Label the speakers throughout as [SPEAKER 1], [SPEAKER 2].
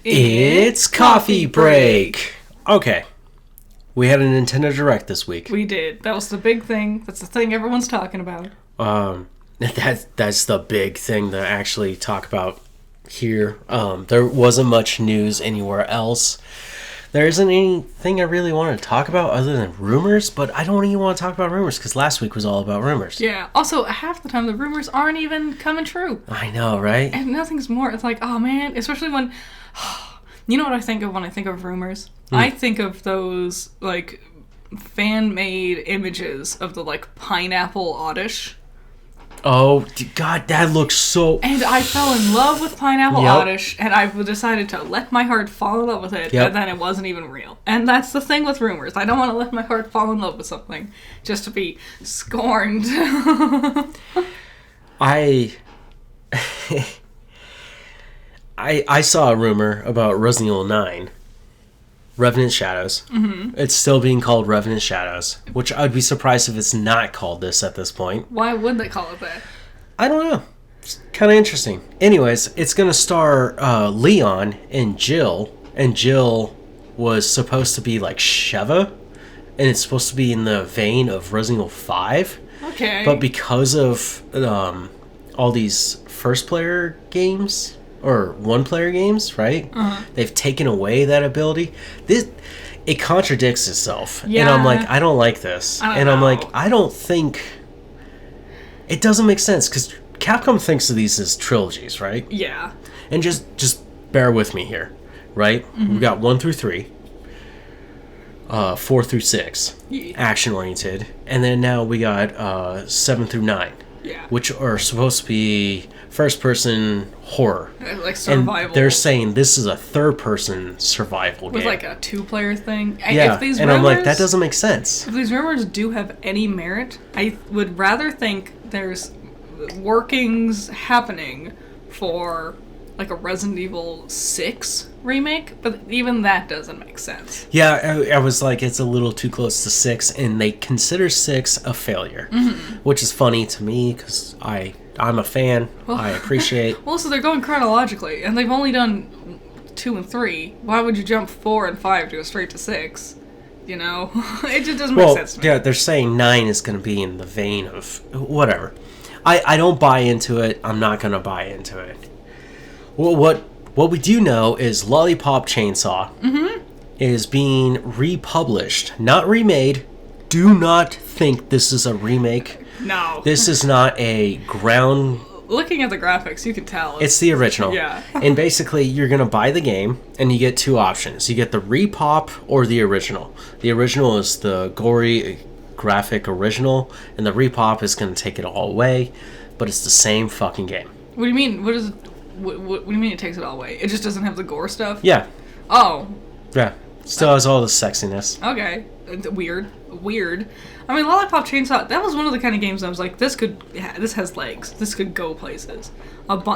[SPEAKER 1] It's coffee break. Okay. We had a Nintendo Direct this week.
[SPEAKER 2] We did. That was the big thing. That's the thing everyone's talking about.
[SPEAKER 1] That's the big thing to actually talk about here. There wasn't much news anywhere else. There isn't anything I really want to talk about other than rumors, but I don't even want to talk about rumors because last week was all about rumors.
[SPEAKER 2] Yeah. Also, half the time the rumors aren't even coming true.
[SPEAKER 1] I know, right?
[SPEAKER 2] And nothing's more. It's like, oh man, especially when... You know what I think of when I think of rumors? I think of those, like, fan-made images of the, like, pineapple oddish.
[SPEAKER 1] Oh, God, that looks so...
[SPEAKER 2] And I fell in love with pineapple oddish, and I decided to let my heart fall in love with it, and then it wasn't even real. And that's the thing with rumors. I don't want to let my heart fall in love with something just to be scorned.
[SPEAKER 1] I saw a rumor about Resident Evil 9, Revenant Shadows. Mm-hmm. It's still being called Revenant Shadows, which I'd be surprised if it's not called this at this point.
[SPEAKER 2] Why would they call it that?
[SPEAKER 1] I don't know. It's kind of interesting. Anyways, it's going to star Leon and Jill, and Jill was supposed to be like Sheva, and it's supposed to be in the vein of Resident Evil 5.
[SPEAKER 2] Okay.
[SPEAKER 1] But because of all these first-player games... or one-player games, right? Uh-huh. They've taken away that ability. It contradicts itself. Yeah. And I'm like, I don't like this. I'm like, I don't think... It doesn't make sense, because Capcom thinks of these as trilogies, right?
[SPEAKER 2] Yeah.
[SPEAKER 1] And just bear with me here, right? Mm-hmm. We got 1 through 3. 4 through 6. Yeah. Action-oriented. And then now we got 7 through 9.
[SPEAKER 2] Yeah.
[SPEAKER 1] Which are supposed to be first-person horror.
[SPEAKER 2] Like survival.
[SPEAKER 1] And they're saying this is a third-person survival game.
[SPEAKER 2] With like a two-player thing.
[SPEAKER 1] Yeah, I'm like, that doesn't make sense.
[SPEAKER 2] If these rumors do have any merit, I would rather think there's workings happening for like a Resident Evil 6 remake, but even that doesn't make sense.
[SPEAKER 1] Yeah, I was like, it's a little too close to 6, and they consider 6 a failure, which is funny to me because I'm a fan. Well, I appreciate.
[SPEAKER 2] Well, so they're going chronologically, and they've only done 2 and 3. Why would you jump 4 and 5 to go straight to 6? You know, it just doesn't make sense to me.
[SPEAKER 1] Yeah, they're saying 9 is going to be in the vein of whatever. I don't buy into it. I'm not going to buy into it. Well, what we do know is Lollipop Chainsaw is being republished, not remade. Do not think this is a remake.
[SPEAKER 2] No.
[SPEAKER 1] This is not a ground...
[SPEAKER 2] Looking at the graphics, you can tell.
[SPEAKER 1] It's the original.
[SPEAKER 2] Yeah.
[SPEAKER 1] And basically, you're going to buy the game, and you get 2 options. You get the repop or the original. The original is the gory graphic original, and the repop is going to take it all away, but it's the same fucking game.
[SPEAKER 2] What do you mean? What do you mean it takes it all away? It just doesn't have the gore stuff?
[SPEAKER 1] Yeah.
[SPEAKER 2] Oh.
[SPEAKER 1] Yeah. Still has all the sexiness.
[SPEAKER 2] Okay. Weird. I mean, Lollipop Chainsaw, that was one of the kind of games I was like, this has legs. This could go places.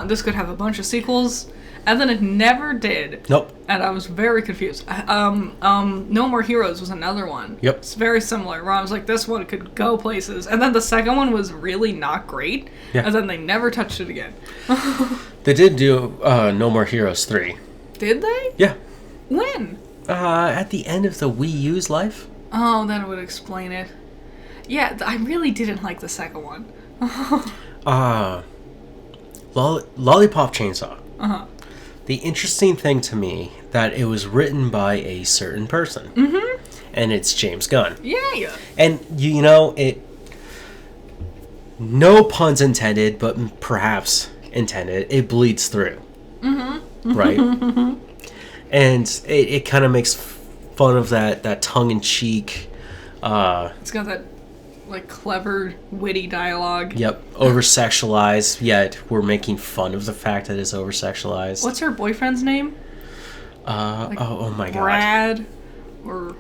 [SPEAKER 2] This could have a bunch of sequels. And then it never did.
[SPEAKER 1] Nope.
[SPEAKER 2] And I was very confused. No More Heroes was another one.
[SPEAKER 1] Yep.
[SPEAKER 2] It's very similar, where I was like, this one could go places. And then the second one was really not great. Yeah. And then they never touched it again.
[SPEAKER 1] They did do No More Heroes 3.
[SPEAKER 2] Did they?
[SPEAKER 1] Yeah.
[SPEAKER 2] When?
[SPEAKER 1] At the end of the Wii U's life.
[SPEAKER 2] Oh, that would explain it. Yeah, I really didn't like the second one.
[SPEAKER 1] Lollipop Chainsaw.
[SPEAKER 2] Uh-huh.
[SPEAKER 1] The interesting thing to me, that it was written by a certain person.
[SPEAKER 2] Mm-hmm.
[SPEAKER 1] And it's James Gunn.
[SPEAKER 2] Yeah.
[SPEAKER 1] And, you know, it... No puns intended, but perhaps intended. It bleeds through. Mm-hmm. Right? And it kind of makes fun of that tongue-in-cheek...
[SPEAKER 2] It's got that, like, clever, witty dialogue.
[SPEAKER 1] Yep. Over-sexualized, yet we're making fun of the fact that it's over-sexualized.
[SPEAKER 2] What's her boyfriend's name?
[SPEAKER 1] Oh my god.
[SPEAKER 2] Brad? Or...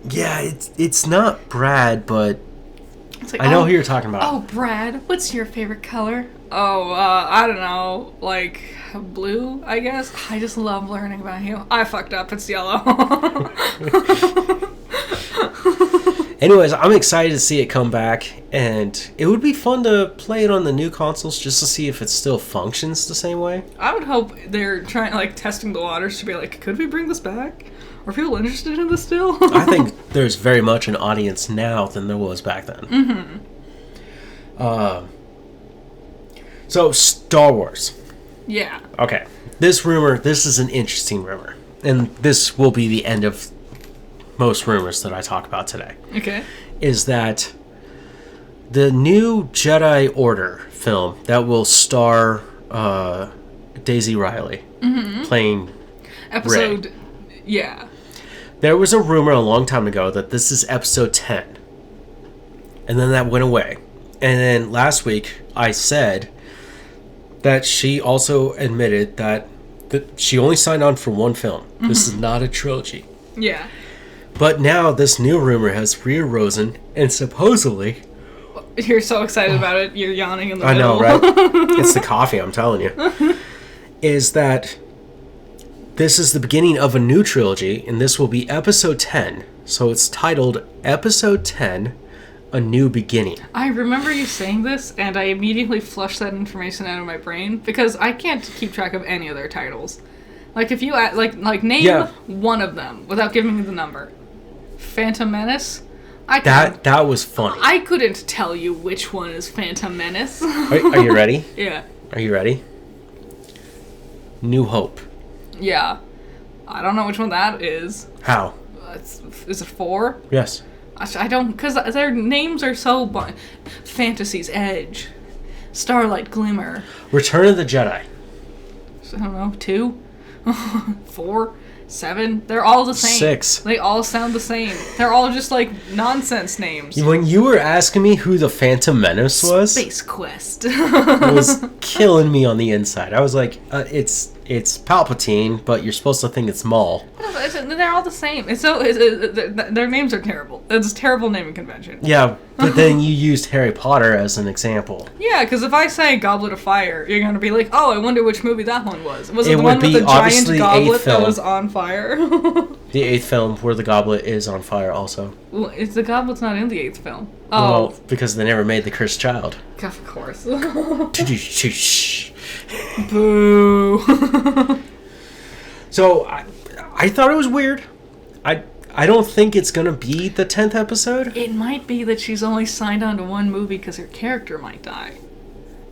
[SPEAKER 1] Yeah, it's not Brad, but...
[SPEAKER 2] Like,
[SPEAKER 1] I know who you're talking about.
[SPEAKER 2] Oh, Brad, what's your favorite color? Oh, I don't know, like, blue, I guess? I just love learning about you. I fucked up, it's yellow.
[SPEAKER 1] Anyways, I'm excited to see it come back, and it would be fun to play it on the new consoles just to see if it still functions the same way.
[SPEAKER 2] I would hope they're trying, like, testing the waters to be like, could we bring this back? Are people interested in this still?
[SPEAKER 1] I think there's very much an audience now than there was back then. Mm-hmm. So, Star Wars.
[SPEAKER 2] Yeah.
[SPEAKER 1] Okay. This is an interesting rumor. And this will be the end of most rumors that I talk about today.
[SPEAKER 2] Okay.
[SPEAKER 1] Is that the new Jedi Order film that will star Daisy Riley playing
[SPEAKER 2] Episode...
[SPEAKER 1] Rey.
[SPEAKER 2] Yeah.
[SPEAKER 1] There was a rumor a long time ago that this is episode 10. And then that went away. And then last week, I said that she also admitted that she only signed on for one film. Mm-hmm. This is not a trilogy.
[SPEAKER 2] Yeah.
[SPEAKER 1] But now this new rumor has re-arisen, and supposedly...
[SPEAKER 2] You're so excited about it, you're yawning in the middle.
[SPEAKER 1] I know, right? It's the coffee, I'm telling you. Is that this is the beginning of a new trilogy, and this will be episode 10. So it's titled Episode 10, A New Beginning.
[SPEAKER 2] I remember you saying this, and I immediately flushed that information out of my brain, because I can't keep track of any of their titles. Like, if you, like name one of them, without giving me the number. Phantom Menace?
[SPEAKER 1] That was funny.
[SPEAKER 2] I couldn't tell you which one is Phantom Menace.
[SPEAKER 1] Are you ready?
[SPEAKER 2] Yeah.
[SPEAKER 1] Are you ready? New Hope.
[SPEAKER 2] Yeah. I don't know which one that is.
[SPEAKER 1] How?
[SPEAKER 2] Is it 4?
[SPEAKER 1] Yes.
[SPEAKER 2] I don't... Because their names are so... Fantasy's Edge. Starlight Glimmer.
[SPEAKER 1] Return of the Jedi.
[SPEAKER 2] I don't know. 2? 4? 7? They're all the same.
[SPEAKER 1] 6.
[SPEAKER 2] They all sound the same. They're all just, like, nonsense names.
[SPEAKER 1] When you were asking me who the Phantom Menace was...
[SPEAKER 2] Space Quest.
[SPEAKER 1] It was killing me on the inside. I was like, it's Palpatine, but you're supposed to think it's Maul.
[SPEAKER 2] They're all the same. Their names are terrible. It's a terrible naming convention.
[SPEAKER 1] Yeah, but then you used Harry Potter as an example.
[SPEAKER 2] Yeah, because if I say Goblet of Fire, you're going to be like, oh, I wonder which movie that one was. Was it the one with the giant goblet that was on fire?
[SPEAKER 1] The 8th film where the goblet is on fire also.
[SPEAKER 2] Well, the goblet's not in the 8th film.
[SPEAKER 1] Oh. Well, because they never made the cursed child.
[SPEAKER 2] Of course.
[SPEAKER 1] Boo. So, I thought it was weird. I don't think it's going to be the 10th episode.
[SPEAKER 2] It might be that she's only signed on to one movie because her character might die.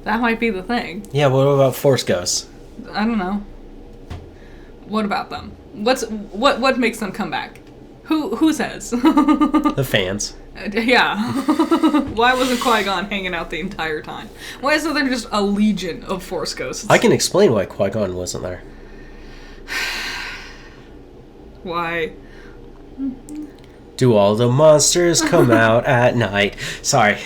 [SPEAKER 2] That might be the thing.
[SPEAKER 1] Yeah, what about Force Ghosts?
[SPEAKER 2] I don't know. What about them? What makes them come back? Who says?
[SPEAKER 1] The fans.
[SPEAKER 2] Yeah. Why wasn't Qui-Gon hanging out the entire time? Why isn't there just a legion of Force Ghosts?
[SPEAKER 1] I can explain why Qui-Gon wasn't there.
[SPEAKER 2] Why?
[SPEAKER 1] Do all the monsters come out at night? Sorry.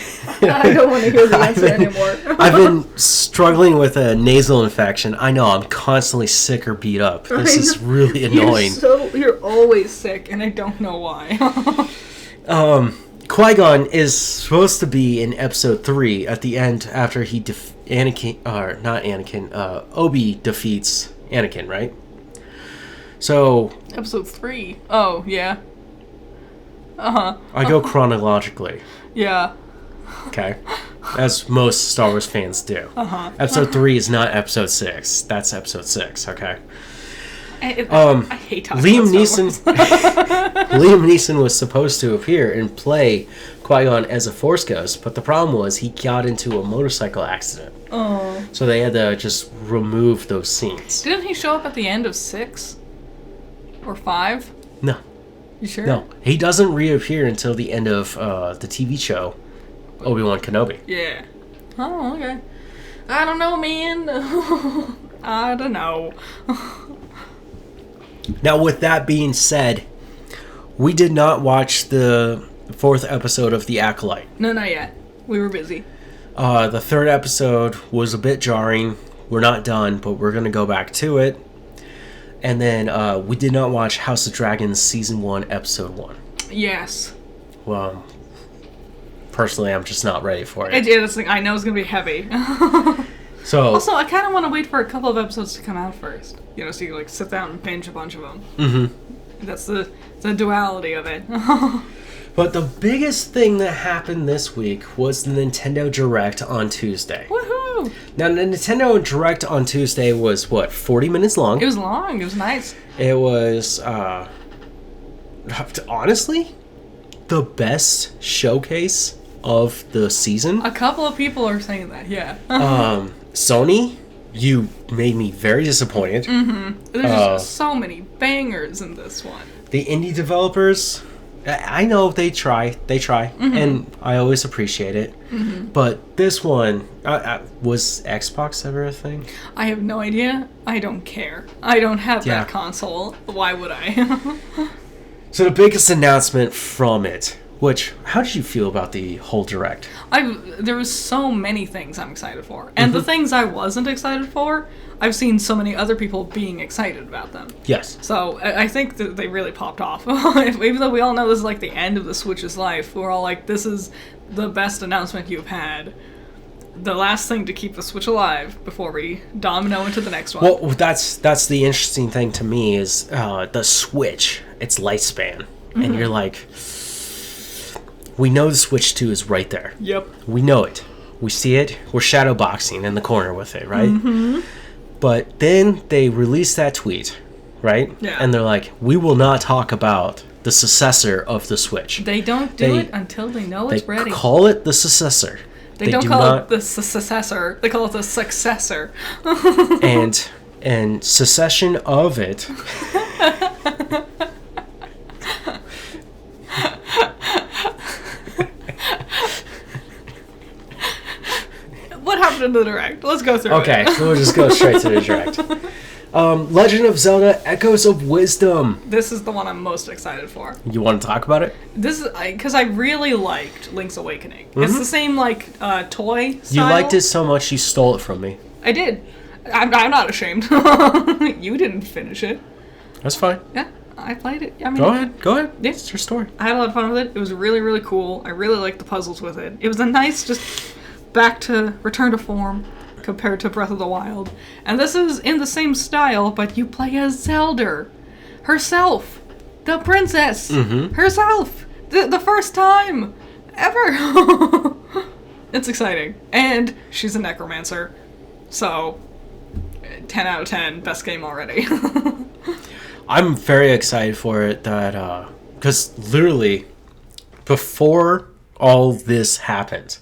[SPEAKER 2] I don't want to hear the answer anymore.
[SPEAKER 1] I've been struggling with a nasal infection. I know, I'm constantly sick or beat up. This is really annoying.
[SPEAKER 2] You're always sick, and I don't know why.
[SPEAKER 1] Qui-Gon is supposed to be in episode 3 at the end after he Obi defeats Anakin, right? So...
[SPEAKER 2] Episode 3. Oh, yeah. Uh-huh.
[SPEAKER 1] I go chronologically.
[SPEAKER 2] Yeah.
[SPEAKER 1] Okay. As most Star Wars fans do.
[SPEAKER 2] Uh-huh.
[SPEAKER 1] Episode 3 is not episode 6. That's episode 6, okay?
[SPEAKER 2] I hate talking about Star Wars.
[SPEAKER 1] Liam Neeson was supposed to appear and play Qui-Gon as a Force Ghost, but the problem was he got into a motorcycle accident.
[SPEAKER 2] Oh.
[SPEAKER 1] So they had to just remove those scenes.
[SPEAKER 2] Didn't he show up at the end of 6? Or 5?
[SPEAKER 1] No.
[SPEAKER 2] You sure?
[SPEAKER 1] No. He doesn't reappear until the end of the TV show, Obi-Wan Kenobi.
[SPEAKER 2] Yeah. Oh, okay. I don't know, man. I don't know.
[SPEAKER 1] Now, with that being said, we did not watch the 4th episode of The Acolyte.
[SPEAKER 2] No, not yet. We were busy.
[SPEAKER 1] The 3rd episode was a bit jarring. We're not done, but we're going to go back to it. And then we did not watch House of Dragons Season 1, Episode 1.
[SPEAKER 2] Yes.
[SPEAKER 1] Well, personally, I'm just not ready for it.
[SPEAKER 2] Yeah, that's the thing. I know it's going to be heavy.
[SPEAKER 1] So
[SPEAKER 2] also, I kind of want to wait for a couple of episodes to come out first. You know, so you can, sit down and binge a bunch of them.
[SPEAKER 1] Mm-hmm.
[SPEAKER 2] That's the duality of it.
[SPEAKER 1] But the biggest thing that happened this week was the Nintendo Direct on Tuesday.
[SPEAKER 2] Woohoo!
[SPEAKER 1] Now, the Nintendo Direct on Tuesday was, 40 minutes long?
[SPEAKER 2] It was long. It was nice.
[SPEAKER 1] It was, honestly, the best showcase of the season.
[SPEAKER 2] A couple of people are saying that, yeah.
[SPEAKER 1] Sony, you made me very disappointed.
[SPEAKER 2] There's just so many bangers in this one.
[SPEAKER 1] The indie developers, I know they try, and I always appreciate it. But this one, was Xbox ever a thing?
[SPEAKER 2] I have no idea. I don't care. I don't have that console. Why would I?
[SPEAKER 1] So the biggest announcement from it, which, how did you feel about the whole Direct?
[SPEAKER 2] There was so many things I'm excited for. And the things I wasn't excited for, I've seen so many other people being excited about them.
[SPEAKER 1] Yes.
[SPEAKER 2] So I think that they really popped off. Even though we all know this is like the end of the Switch's life, we're all like, this is the best announcement you've had. The last thing to keep the Switch alive before we domino into the next one.
[SPEAKER 1] Well, that's the interesting thing to me is the Switch, its lifespan. And you're like, we know the Switch 2 is right there.
[SPEAKER 2] Yep.
[SPEAKER 1] We know it. We see it. We're shadowboxing in the corner with it, right? But then they released that tweet, right?
[SPEAKER 2] Yeah.
[SPEAKER 1] And they're like, we will not talk about the successor of the Switch.
[SPEAKER 2] They don't do it until they know it's ready.
[SPEAKER 1] They call it the successor.
[SPEAKER 2] They don't call it the successor. They call it the successor.
[SPEAKER 1] and secession of it.
[SPEAKER 2] What happened in the Direct? Let's go through it.
[SPEAKER 1] Okay, we'll just go straight to the Direct. Legend of Zelda Echoes of Wisdom.
[SPEAKER 2] This is the one I'm most excited for.
[SPEAKER 1] You want to talk about it?
[SPEAKER 2] This is because I really liked Link's Awakening. It's the same toy style.
[SPEAKER 1] You liked it so much you stole it from me.
[SPEAKER 2] I did. I'm not ashamed. You didn't finish it.
[SPEAKER 1] That's fine.
[SPEAKER 2] Yeah, I played it. I mean,
[SPEAKER 1] Go ahead.
[SPEAKER 2] Yeah.
[SPEAKER 1] It's your story.
[SPEAKER 2] I had a lot of fun with it. It was really, really cool. I really liked the puzzles with it. It was a nice, just back to return to form compared to Breath of the Wild. And this is in the same style, but you play as Zelda herself, the princess herself, the first time ever. It's exciting, and she's a necromancer, so 10 out of 10, best game already.
[SPEAKER 1] I'm very excited for it because literally before all this happened,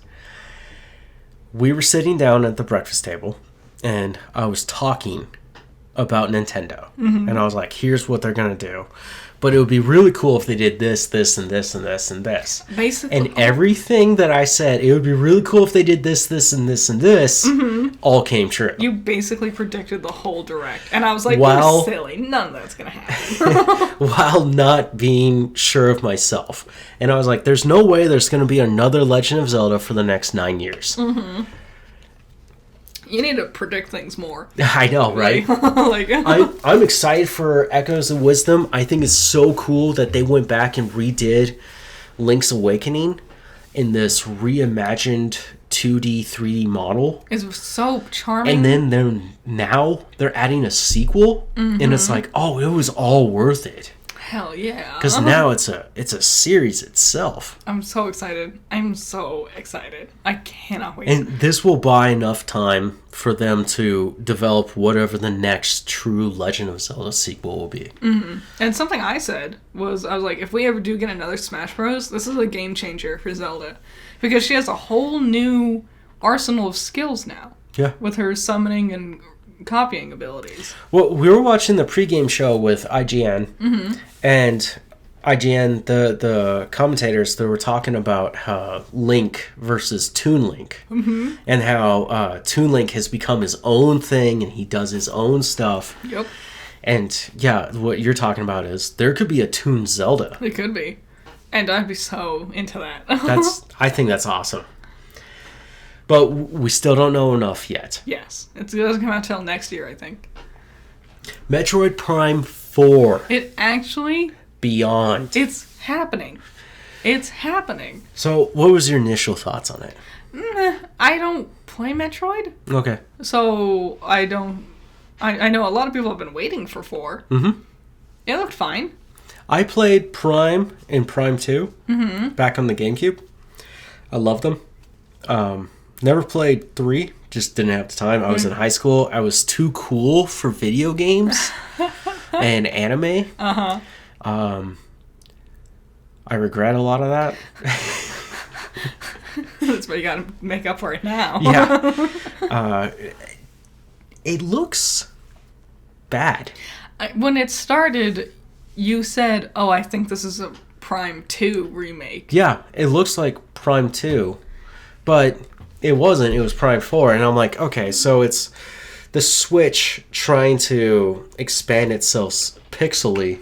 [SPEAKER 1] we were sitting down at the breakfast table, and I was talking about Nintendo. And I was like, here's what they're going to do. But it would be really cool if they did this, this, and this, and this, and this.
[SPEAKER 2] Basically.
[SPEAKER 1] And everything that I said, it would be really cool if they did this, this, and this, and this, all came true.
[SPEAKER 2] You basically predicted the whole Direct. And I was like, you're silly. None of that's going to happen.
[SPEAKER 1] While not being sure of myself. And I was like, there's no way there's going to be another Legend of Zelda for the next 9 years.
[SPEAKER 2] You need to predict things more.
[SPEAKER 1] I know, right? I'm excited for Echoes of Wisdom. I think it's so cool that they went back and redid Link's Awakening in this reimagined 2D, 3D model.
[SPEAKER 2] It's so charming.
[SPEAKER 1] And then they're adding a sequel, and it's like, oh, it was all worth it.
[SPEAKER 2] Hell yeah.
[SPEAKER 1] Because now it's a series itself.
[SPEAKER 2] I'm so excited. I cannot wait.
[SPEAKER 1] And this will buy enough time for them to develop whatever the next true Legend of Zelda sequel will be.
[SPEAKER 2] And something I said was, I was like, if we ever do get another Smash Bros., this is a game changer for Zelda. Because she has a whole new arsenal of skills now.
[SPEAKER 1] Yeah.
[SPEAKER 2] With her summoning and copying abilities.
[SPEAKER 1] Well, we were watching the pregame show with IGN, and IGN, the commentators, they were talking about Link versus Toon Link, and how Toon Link has become his own thing, and he does his own stuff.
[SPEAKER 2] Yep.
[SPEAKER 1] And yeah, what you're talking about is there could be a Toon Zelda.
[SPEAKER 2] It could be. And I'd be so into that.
[SPEAKER 1] I think that's awesome. But we still don't know enough yet.
[SPEAKER 2] Yes. It doesn't come out till next year, I think.
[SPEAKER 1] Metroid Prime 4.
[SPEAKER 2] It actually...
[SPEAKER 1] Beyond.
[SPEAKER 2] It's happening. It's happening.
[SPEAKER 1] So, what was your initial thoughts on it?
[SPEAKER 2] I don't play Metroid.
[SPEAKER 1] Okay.
[SPEAKER 2] So, I don't... I know a lot of people have been waiting for 4. It looked fine.
[SPEAKER 1] I played Prime and Prime 2 back on the GameCube. I love them. Never played 3, just didn't have the time. I was in high school. I was too cool for video games and anime. I regret a lot of that.
[SPEAKER 2] That's what you gotta make up for it now.
[SPEAKER 1] Yeah. It looks bad.
[SPEAKER 2] When it started, you said, "Oh, I think this is a Prime 2 remake."
[SPEAKER 1] Yeah, it looks like Prime 2, but it wasn't. It was Prime 4, and I'm like, okay, so it's the Switch trying to expand itself pixelated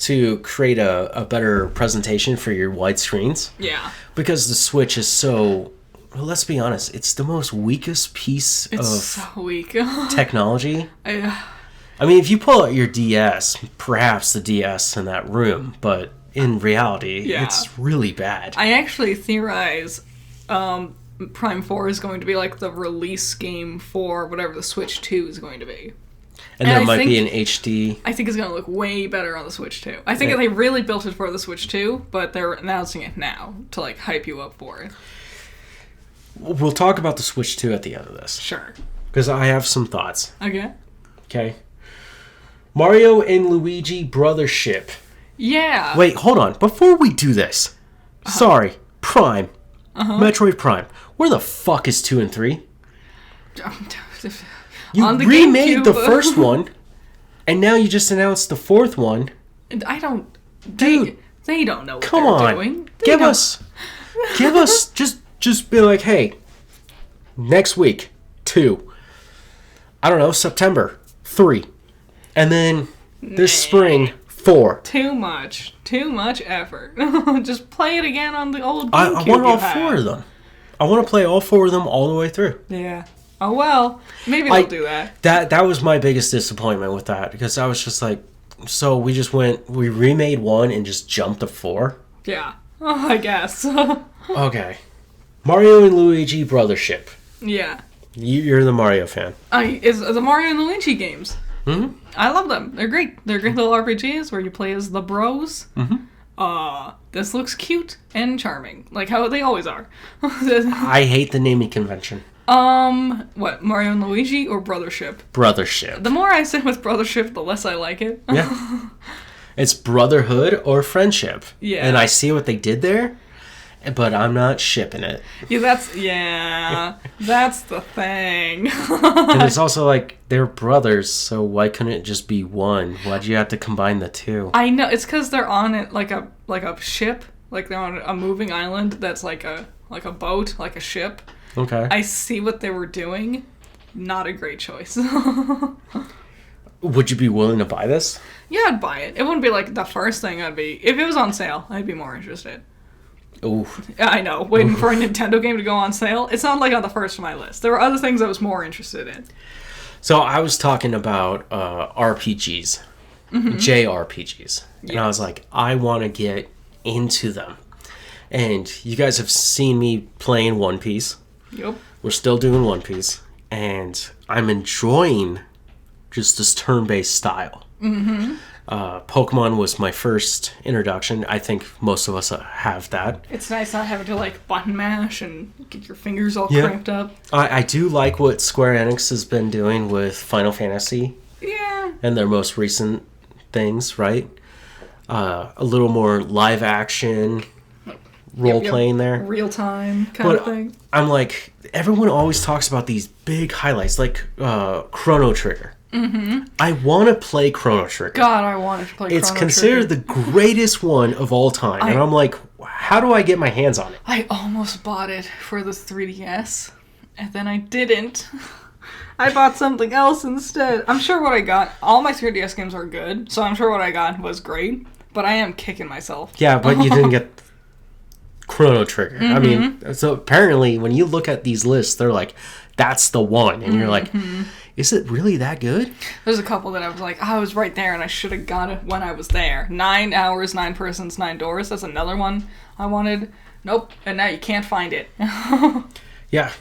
[SPEAKER 1] to create a better presentation for your wide screens.
[SPEAKER 2] Yeah.
[SPEAKER 1] Because the Switch is so... Well, let's be honest. It's the most weakest piece of
[SPEAKER 2] so weak.
[SPEAKER 1] technology. I mean, if you pull out your DS, perhaps the DS in that room, but in reality, it's really bad.
[SPEAKER 2] I actually theorize Prime 4 is going to be like the release game for whatever the Switch 2 is going to be.
[SPEAKER 1] And there might be an HD.
[SPEAKER 2] I think it's going to look way better on the Switch 2. I think they really built it for the Switch 2, but they're announcing it now to like hype you up for it.
[SPEAKER 1] We'll talk about the Switch 2 at the end of this.
[SPEAKER 2] Sure.
[SPEAKER 1] Because I have some thoughts.
[SPEAKER 2] Okay.
[SPEAKER 1] Mario and Luigi Brothership.
[SPEAKER 2] Yeah.
[SPEAKER 1] Wait, hold on. Before we do this. Sorry. Prime. Metroid Prime. Where the fuck is 2 and 3? You remade the first one, and now you just announced the fourth one.
[SPEAKER 2] I don't...
[SPEAKER 1] Dude.
[SPEAKER 2] They don't know what
[SPEAKER 1] Come
[SPEAKER 2] they're
[SPEAKER 1] on.
[SPEAKER 2] doing.
[SPEAKER 1] Give us... Just be like, hey, next week, 2. I don't know, September, 3. And then this spring, 4.
[SPEAKER 2] Too much effort. Just play it again on the old GameCube.
[SPEAKER 1] I want all 4 of them. I want to play all 4 of them all the way through.
[SPEAKER 2] Yeah. Oh, well, maybe they'll do that.
[SPEAKER 1] That was my biggest disappointment with that, because I was just like, so we remade 1 and just jumped to 4?
[SPEAKER 2] Yeah. Oh, I guess.
[SPEAKER 1] Okay. Mario and Luigi Brothership.
[SPEAKER 2] Yeah.
[SPEAKER 1] You're the Mario fan.
[SPEAKER 2] It's the Mario and Luigi games.
[SPEAKER 1] Mm-hmm.
[SPEAKER 2] I love them. They're great. They're great little RPGs where you play as the bros.
[SPEAKER 1] Mm-hmm.
[SPEAKER 2] This looks cute and charming, like how they always are.
[SPEAKER 1] I hate the naming convention.
[SPEAKER 2] What, Mario and Luigi or Brothership?
[SPEAKER 1] Brothership.
[SPEAKER 2] The more I sit with Brothership, the less I like it.
[SPEAKER 1] Yeah. It's brotherhood or friendship.
[SPEAKER 2] Yeah.
[SPEAKER 1] And I see what they did there, but I'm not shipping it.
[SPEAKER 2] Yeah, that's the thing.
[SPEAKER 1] And it's also like, they're brothers, so why couldn't it just be one? Why'd you have to combine the 2?
[SPEAKER 2] I know, it's because they're on it like a ship. Like they're on a moving island that's like a boat, like a ship.
[SPEAKER 1] Okay.
[SPEAKER 2] I see what they were doing. Not a great choice.
[SPEAKER 1] Would you be willing to buy this?
[SPEAKER 2] Yeah, I'd buy it. It wouldn't be like the first thing I'd be... If it was on sale, I'd be more interested.
[SPEAKER 1] Ooh.
[SPEAKER 2] I know. Waiting for a Nintendo game to go on sale. It's not like on the first of my list. There were other things I was more interested in.
[SPEAKER 1] So I was talking about RPGs. JRPGs. And I was like, I want to get into them. And you guys have seen me playing One Piece.
[SPEAKER 2] Yep.
[SPEAKER 1] We're still doing One Piece. And I'm enjoying just this turn-based style. Pokemon was my first introduction. I think most of us have that.
[SPEAKER 2] It's nice not having to like button mash and get your fingers all cramped up.
[SPEAKER 1] I do like what Square Enix has been doing with Final Fantasy.
[SPEAKER 2] Yeah.
[SPEAKER 1] And their most recent things, right? A little more live action role-playing there.
[SPEAKER 2] Real time kind of thing.
[SPEAKER 1] I'm like, everyone always talks about these big highlights, like Chrono Trigger. I want to play Chrono Trigger.
[SPEAKER 2] God, I wanted to play Chrono Trigger.
[SPEAKER 1] It's considered the greatest one of all time. And I'm like, how do I get my hands on it?
[SPEAKER 2] I almost bought it for the 3DS, and then I didn't. I bought something else instead. I'm sure what I got, all my 3DS games are good, so I'm sure what I got was great, but I am kicking myself.
[SPEAKER 1] Yeah, but you didn't get Chrono Trigger. I mean, so apparently when you look at these lists, they're like, that's the one. And you're like, is it really that good?
[SPEAKER 2] There's a couple that I was like, I was right there and I should have got it when I was there. 9 Hours, 9 Persons, 9 Doors. That's another one I wanted. Nope. And now you can't find it.
[SPEAKER 1] Yeah.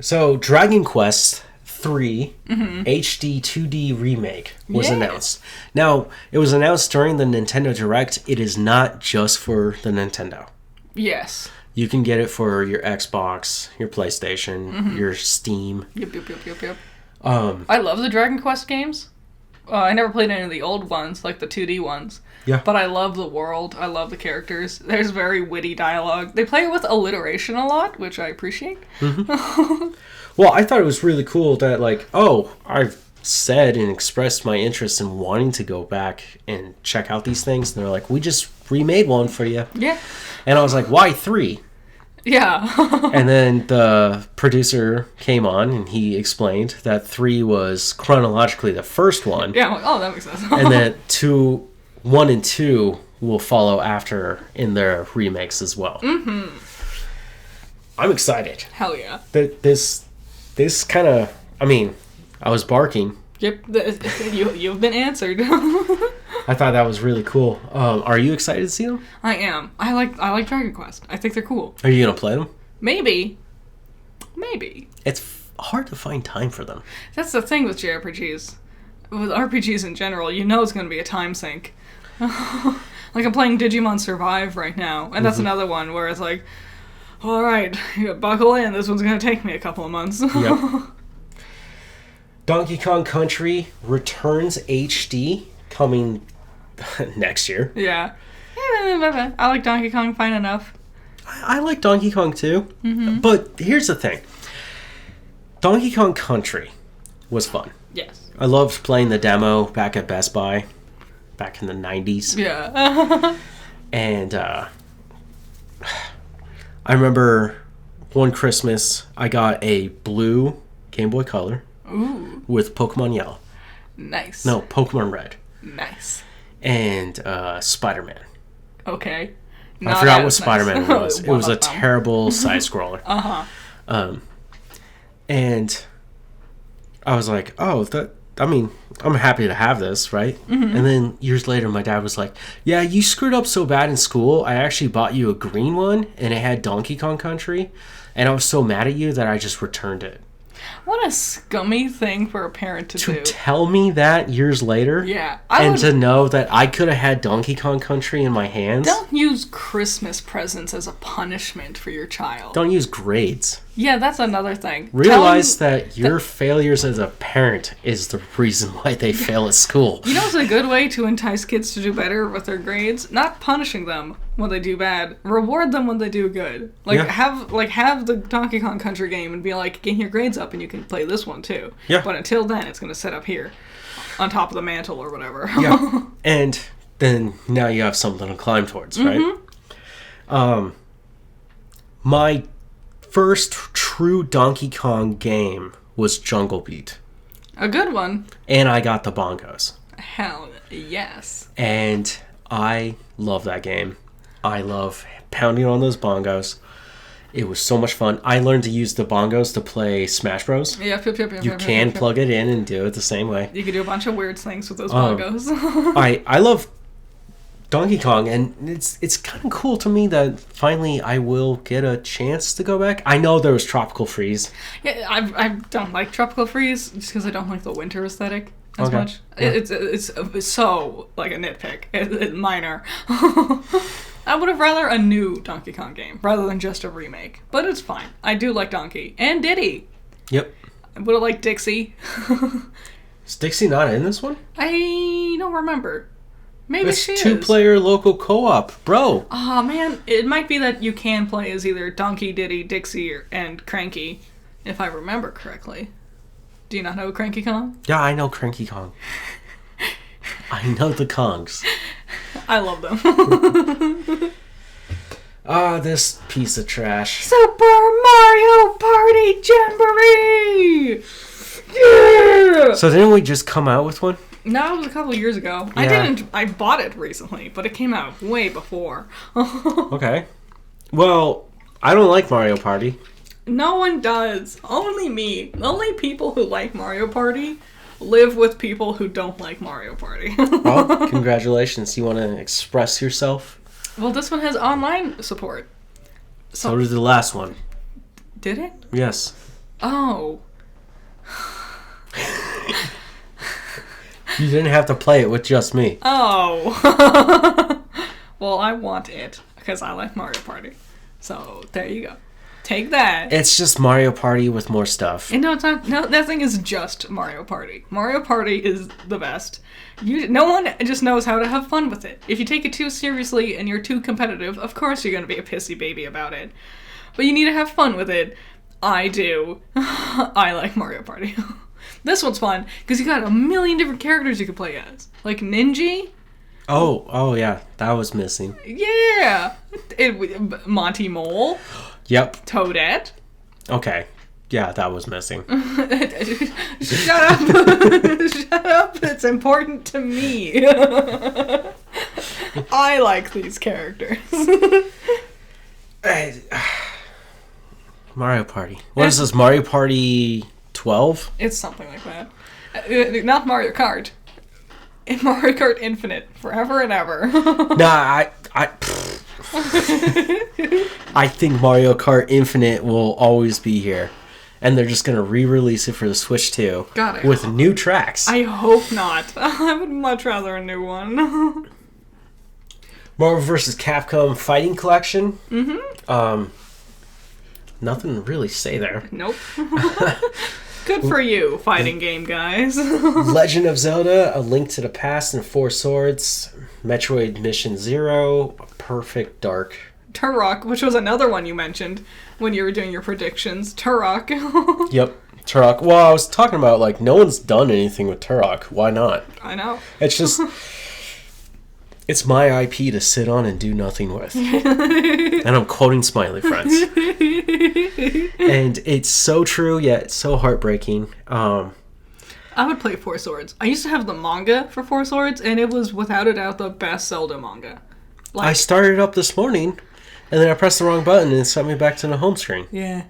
[SPEAKER 1] So Dragon Quest 3 HD 2D remake was announced. Now, it was announced during the Nintendo Direct. It is not just for the Nintendo.
[SPEAKER 2] Yes.
[SPEAKER 1] You can get it for your Xbox, your PlayStation, your Steam.
[SPEAKER 2] Yep. I love the Dragon Quest games. I never played any of the old ones, like the 2D ones.
[SPEAKER 1] Yeah.
[SPEAKER 2] But I love the world. I love the characters. There's very witty dialogue. They play it with alliteration a lot, which I appreciate.
[SPEAKER 1] Well, I thought it was really cool that, like, I've said and expressed my interest in wanting to go back and check out these things. And they're like, we just remade one for you.
[SPEAKER 2] Yeah.
[SPEAKER 1] And I was like, why 3?
[SPEAKER 2] Yeah.
[SPEAKER 1] And then the producer came on and he explained that 3 was chronologically the first one.
[SPEAKER 2] Yeah, I'm like, oh, that makes sense.
[SPEAKER 1] And that 1 and 2 will follow after in their remakes as well. I'm excited.
[SPEAKER 2] Hell yeah.
[SPEAKER 1] This kind of, I mean, I was barking.
[SPEAKER 2] Yep, you've been answered.
[SPEAKER 1] I thought that was really cool. Are you excited to see them?
[SPEAKER 2] I am. I like Dragon Quest. I think they're cool.
[SPEAKER 1] Are you going to play them?
[SPEAKER 2] Maybe.
[SPEAKER 1] It's hard to find time for them.
[SPEAKER 2] That's the thing with JRPGs. With RPGs in general, you know it's going to be a time sink. Like, I'm playing Digimon Survive right now, and that's another one where it's like, alright, buckle in, this one's going to take me a couple of months.
[SPEAKER 1] Yep. Donkey Kong Country Returns HD coming next year.
[SPEAKER 2] Yeah. I like Donkey Kong fine enough.
[SPEAKER 1] I like Donkey Kong too. But here's the thing. Donkey Kong Country was fun.
[SPEAKER 2] Yes.
[SPEAKER 1] I loved playing the demo back at Best Buy back in the 90s.
[SPEAKER 2] Yeah.
[SPEAKER 1] And I remember one Christmas I got a blue Game Boy Color.
[SPEAKER 2] Ooh.
[SPEAKER 1] With Pokemon Yellow.
[SPEAKER 2] Nice.
[SPEAKER 1] No, Pokemon Red.
[SPEAKER 2] Nice.
[SPEAKER 1] And Spider-Man.
[SPEAKER 2] Okay.
[SPEAKER 1] I forgot what Spider-Man was. It was a terrible side-scroller. And I was like, I'm happy to have this, right? And then years later, my dad was like, yeah, you screwed up so bad in school. I actually bought you a green one, and it had Donkey Kong Country. And I was so mad at you that I just returned it.
[SPEAKER 2] What a scummy thing for a parent to do.
[SPEAKER 1] To tell me that years later?
[SPEAKER 2] Yeah.
[SPEAKER 1] To know that I could have had Donkey Kong Country in my hands?
[SPEAKER 2] Don't use Christmas presents as a punishment for your child.
[SPEAKER 1] Don't use grades.
[SPEAKER 2] Yeah, that's another thing.
[SPEAKER 1] Realize that your failures as a parent is the reason why they fail at school.
[SPEAKER 2] You know what's a good way to entice kids to do better with their grades? Not punishing them when they do bad. Reward them when they do good. Have the Donkey Kong Country game and be like, get your grades up and you can play this one too.
[SPEAKER 1] Yeah.
[SPEAKER 2] But until then, it's going to sit up here on top of the mantle or whatever.
[SPEAKER 1] Yeah. And then now you have something to climb towards, right? My first true Donkey Kong game was Jungle Beat.
[SPEAKER 2] A good one.
[SPEAKER 1] And I got the bongos.
[SPEAKER 2] Hell yes.
[SPEAKER 1] And I love that game. I love pounding on those bongos. It was so much fun. I learned to use the bongos to play Smash Bros.
[SPEAKER 2] Yep.
[SPEAKER 1] You can plug it in and do it the same way.
[SPEAKER 2] You can do a bunch of weird things with those bongos.
[SPEAKER 1] I love Donkey Kong, and it's kind of cool to me that finally I will get a chance to go back. I know there was Tropical Freeze.
[SPEAKER 2] Yeah, I don't like Tropical Freeze just because I don't like the winter aesthetic as much. Yeah. It's so like a nitpick. It's minor. I would have rather a new Donkey Kong game rather than just a remake. But it's fine. I do like Donkey. And Diddy.
[SPEAKER 1] Yep.
[SPEAKER 2] I would have liked Dixie.
[SPEAKER 1] Is Dixie not in this one?
[SPEAKER 2] I don't remember. Maybe
[SPEAKER 1] it's
[SPEAKER 2] she is.
[SPEAKER 1] 2-player local co-op, bro.
[SPEAKER 2] Oh man, it might be that you can play as either Donkey, Diddy, Dixie, and Cranky, if I remember correctly. Do you not know Cranky Kong?
[SPEAKER 1] Yeah, I know Cranky Kong. I know the Kongs.
[SPEAKER 2] I love them.
[SPEAKER 1] This piece of trash.
[SPEAKER 2] Super Mario Party Jamboree! Yeah!
[SPEAKER 1] So didn't we just come out with one?
[SPEAKER 2] No, it was a couple years ago.
[SPEAKER 1] Yeah.
[SPEAKER 2] I bought it recently, but it came out way before.
[SPEAKER 1] Okay. Well, I don't like Mario Party.
[SPEAKER 2] No one does. Only me. Only people who like Mario Party live with people who don't like Mario Party.
[SPEAKER 1] Well, congratulations. You want to express yourself?
[SPEAKER 2] Well, this one has online support.
[SPEAKER 1] So did the last one.
[SPEAKER 2] Did it?
[SPEAKER 1] Yes.
[SPEAKER 2] Oh.
[SPEAKER 1] You didn't have to play it with just me.
[SPEAKER 2] Oh. Well, I want it because I like Mario Party. So there you go. Take that.
[SPEAKER 1] It's just Mario Party with more stuff.
[SPEAKER 2] And no, it's not. No, that thing is just Mario Party. Mario Party is the best. No one just knows how to have fun with it. If you take it too seriously and you're too competitive, of course you're going to be a pissy baby about it. But you need to have fun with it. I do. I like Mario Party. This one's fun because you got a million different characters you can play as. Like Ninja.
[SPEAKER 1] Oh yeah, that was missing.
[SPEAKER 2] Yeah. Monty Mole.
[SPEAKER 1] Yep.
[SPEAKER 2] Toadette.
[SPEAKER 1] Okay. Yeah, that was missing.
[SPEAKER 2] Shut up. Shut up. It's important to me. I like these characters.
[SPEAKER 1] Mario Party. What is this, Mario Party 12?
[SPEAKER 2] It's something like that. Not Mario Kart. Mario Kart Infinite. Forever and ever.
[SPEAKER 1] Nah, I think Mario Kart Infinite will always be here. And they're just going to re-release it for the Switch 2.
[SPEAKER 2] Got it.
[SPEAKER 1] With new tracks.
[SPEAKER 2] I hope not. I would much rather a new one.
[SPEAKER 1] Marvel vs. Capcom Fighting Collection.
[SPEAKER 2] Mm-hmm.
[SPEAKER 1] Nothing to really say there.
[SPEAKER 2] Nope. Good for you, fighting game guys.
[SPEAKER 1] Legend of Zelda, A Link to the Past and Four Swords. Metroid Mission Zero. Perfect Dark.
[SPEAKER 2] Turok, which was another one you mentioned when you were doing your predictions. Turok.
[SPEAKER 1] Yep, Turok. Well, I was talking about, like, no one's done anything with Turok. Why not?
[SPEAKER 2] I know.
[SPEAKER 1] It's just... It's my IP to sit on and do nothing with. And I'm quoting Smiley Friends. And it's so true, yet so heartbreaking.
[SPEAKER 2] I would play Four Swords. I used to have the manga for Four Swords, and it was without a doubt the best Zelda manga. Like,
[SPEAKER 1] I started it up this morning, and then I pressed the wrong button, and it sent me back to the home screen.
[SPEAKER 2] Yeah.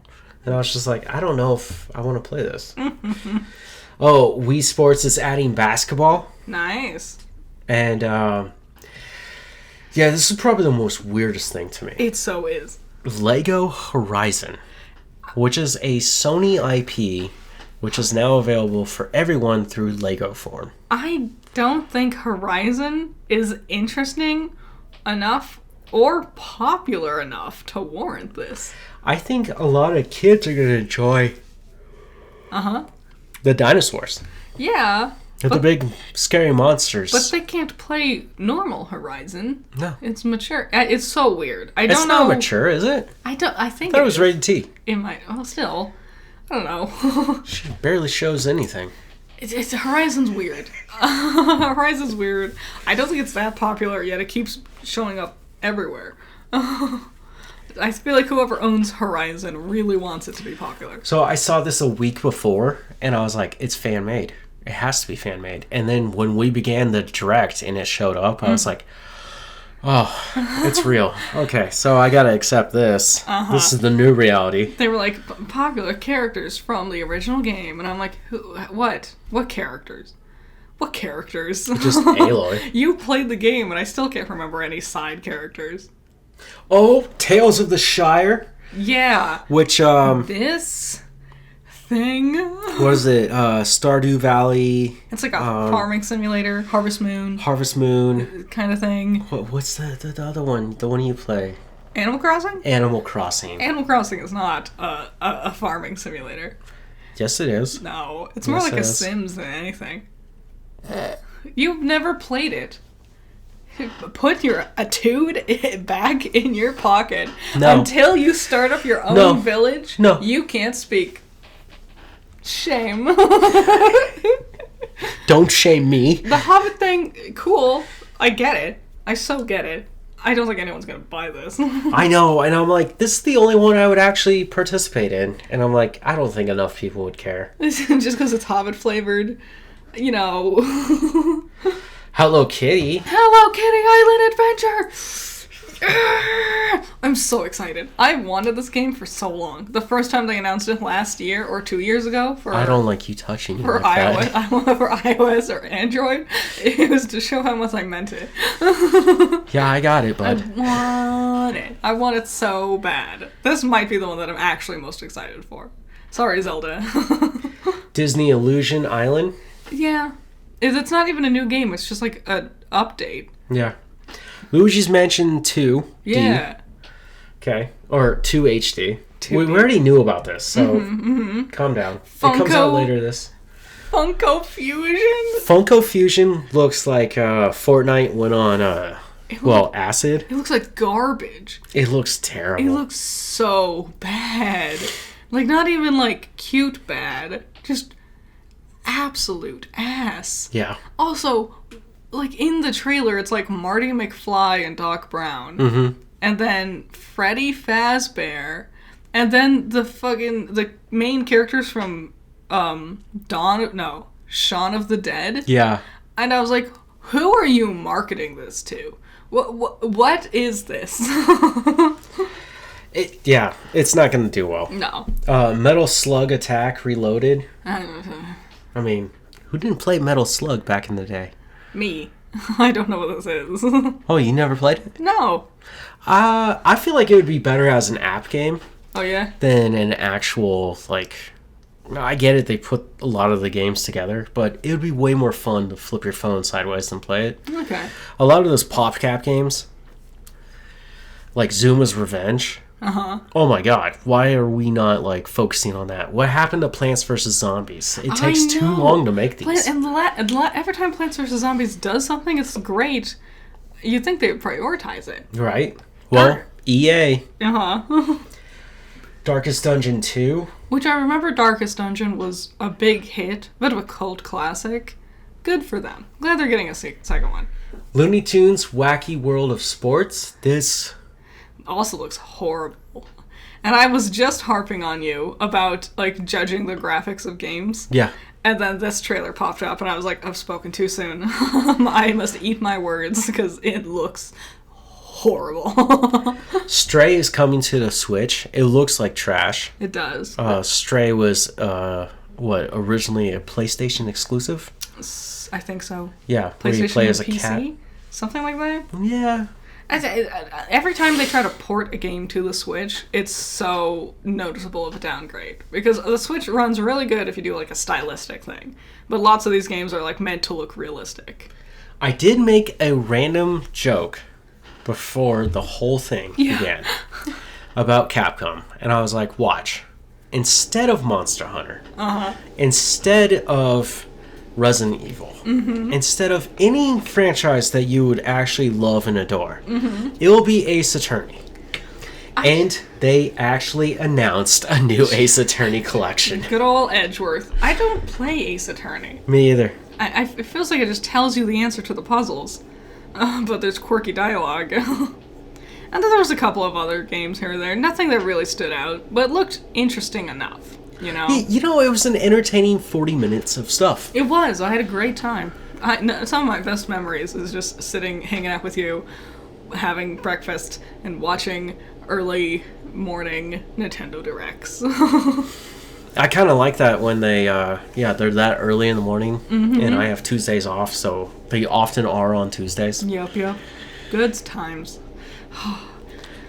[SPEAKER 1] And I was just like, I don't know if I want to play this. Oh, Wii Sports is adding basketball.
[SPEAKER 2] Nice.
[SPEAKER 1] And, yeah, this is probably the most weirdest thing to me.
[SPEAKER 2] It so is.
[SPEAKER 1] Lego Horizon, which is a Sony IP, which is now available for everyone through Lego form.
[SPEAKER 2] I don't think Horizon is interesting enough or popular enough to warrant this.
[SPEAKER 1] I think a lot of kids are going to enjoy the dinosaurs.
[SPEAKER 2] Yeah.
[SPEAKER 1] The big scary monsters.
[SPEAKER 2] But they can't play normal Horizon.
[SPEAKER 1] No.
[SPEAKER 2] It's mature. It's so weird. I don't know.
[SPEAKER 1] It's not mature, is it?
[SPEAKER 2] I think
[SPEAKER 1] I thought it was rated T.
[SPEAKER 2] It might. Well, still. I don't know.
[SPEAKER 1] She barely shows anything.
[SPEAKER 2] It's Horizon's weird. Horizon's weird. I don't think it's that popular, yet it keeps showing up everywhere. I feel like whoever owns Horizon really wants it to be popular.
[SPEAKER 1] So I saw this a week before, and I was like, it's fan-made. It has to be fan-made. And then when we began the direct and it showed up, I was like, oh, it's real. Okay, so I gotta accept this. This is the new reality.
[SPEAKER 2] They were like, popular characters from the original game. And I'm like, what? What characters? What characters?
[SPEAKER 1] Just Aloy.
[SPEAKER 2] You played the game and I still can't remember any side characters.
[SPEAKER 1] Oh, Tales of the Shire.
[SPEAKER 2] Yeah.
[SPEAKER 1] Which,
[SPEAKER 2] This thing.
[SPEAKER 1] what is it? Stardew Valley.
[SPEAKER 2] It's like a farming simulator, Harvest Moon kind of thing.
[SPEAKER 1] What's the other one? The one you play?
[SPEAKER 2] Animal Crossing?
[SPEAKER 1] Animal Crossing.
[SPEAKER 2] Animal Crossing is not a farming simulator.
[SPEAKER 1] Yes, it is.
[SPEAKER 2] No, it's more like a Sims than anything. You've never played it. Put your etude back in your pocket.
[SPEAKER 1] No.
[SPEAKER 2] Until you start up your own village.
[SPEAKER 1] No.
[SPEAKER 2] You can't speak. Shame.
[SPEAKER 1] Don't shame me.
[SPEAKER 2] The Hobbit thing, cool. I get it. I so get it. I don't think anyone's gonna buy this.
[SPEAKER 1] I know, and I'm like, this is the only one I would actually participate in. And I'm like, I don't think enough people would care.
[SPEAKER 2] Just because it's Hobbit flavored, you know.
[SPEAKER 1] Hello Kitty.
[SPEAKER 2] Hello Kitty Island Adventure! I'm so excited. I wanted this game for so long. The first time they announced it last year or 2 years ago
[SPEAKER 1] I don't like you touching you
[SPEAKER 2] for
[SPEAKER 1] like
[SPEAKER 2] iOS.
[SPEAKER 1] that.
[SPEAKER 2] For iOS or Android. It was to show how much I meant it.
[SPEAKER 1] Yeah, I got it, bud.
[SPEAKER 2] I want it so bad. This might be the one that I'm actually most excited for. Sorry, Zelda.
[SPEAKER 1] Disney Illusion Island.
[SPEAKER 2] Yeah. It's not even a new game. It's just like an update.
[SPEAKER 1] Yeah. Luigi's Mansion 2.
[SPEAKER 2] Yeah.
[SPEAKER 1] D. Okay. Or 2 HD.
[SPEAKER 2] 2D.
[SPEAKER 1] We already knew about this, so calm down. It comes out later this.
[SPEAKER 2] Funko Fusion.
[SPEAKER 1] Funko Fusion looks like Fortnite went on, acid.
[SPEAKER 2] It looks like garbage.
[SPEAKER 1] It looks terrible.
[SPEAKER 2] It looks so bad. Like, not even, like, cute bad. Just absolute ass.
[SPEAKER 1] Yeah.
[SPEAKER 2] Also, like, in the trailer, it's like Marty McFly and Doc Brown.
[SPEAKER 1] Mm-hmm.
[SPEAKER 2] And then Freddy Fazbear. And then the main characters from, Shaun of the Dead.
[SPEAKER 1] Yeah.
[SPEAKER 2] And I was like, who are you marketing this to? What is this?
[SPEAKER 1] It's not going to do well.
[SPEAKER 2] No.
[SPEAKER 1] Metal Slug Attack Reloaded. I mean, who didn't play Metal Slug back in the day?
[SPEAKER 2] Me. I don't know what this is.
[SPEAKER 1] Oh, you never played it?
[SPEAKER 2] No.
[SPEAKER 1] I feel like it would be better as an app game.
[SPEAKER 2] Oh, yeah?
[SPEAKER 1] Than an actual, like... I get it, they put a lot of the games together, but it would be way more fun to flip your phone sideways than play it.
[SPEAKER 2] Okay.
[SPEAKER 1] A lot of those PopCap games, like Zuma's Revenge.
[SPEAKER 2] Uh-huh.
[SPEAKER 1] Oh my god, why are we not, like, focusing on that? What happened to Plants vs. Zombies? It takes too long to make these.
[SPEAKER 2] Every time Plants vs. Zombies does something, it's great. You'd think they would prioritize it.
[SPEAKER 1] Right. Well, EA.
[SPEAKER 2] Uh-huh.
[SPEAKER 1] Darkest Dungeon 2.
[SPEAKER 2] Which I remember Darkest Dungeon was a big hit, a bit of a cult classic. Good for them. Glad they're getting a second one.
[SPEAKER 1] Looney Tunes Wacky World of Sports. This
[SPEAKER 2] also looks horrible. And I was just harping on you about, like, judging the graphics of games.
[SPEAKER 1] Yeah.
[SPEAKER 2] And then this trailer popped up, and I was like, I've spoken too soon. I must eat my words, because it looks horrible.
[SPEAKER 1] Stray is coming to the Switch. It looks like trash.
[SPEAKER 2] It does.
[SPEAKER 1] Stray was, originally a PlayStation exclusive?
[SPEAKER 2] I think so.
[SPEAKER 1] Yeah, where you play as a
[SPEAKER 2] PC?
[SPEAKER 1] cat.
[SPEAKER 2] Something like that?
[SPEAKER 1] Yeah.
[SPEAKER 2] Every time they try to port a game to the Switch, it's so noticeable of a downgrade. Because the Switch runs really good if you do, like, a stylistic thing. But lots of these games are, like, meant to look realistic.
[SPEAKER 1] I did make a random joke before the whole thing began about Capcom. And I was like, watch. Instead of Monster Hunter, instead of Resident Evil, instead of any franchise that you would actually love and adore, it will be Ace Attorney. And they actually announced a new Ace Attorney collection.
[SPEAKER 2] Good old Edgeworth. I don't play Ace Attorney.
[SPEAKER 1] Me either.
[SPEAKER 2] It feels like it just tells you the answer to the puzzles. But there's quirky dialogue. And then there was a couple of other games here and there. Nothing that really stood out, but looked interesting enough, you know?
[SPEAKER 1] It was an entertaining 40 minutes of stuff.
[SPEAKER 2] It was. I had a great time. Some of my best memories is just sitting, hanging out with you, having breakfast, and watching early morning Nintendo Directs.
[SPEAKER 1] I kind of like that when they, they're that early in the morning, and I have Tuesdays off, so they often are on Tuesdays.
[SPEAKER 2] Yep. Good times.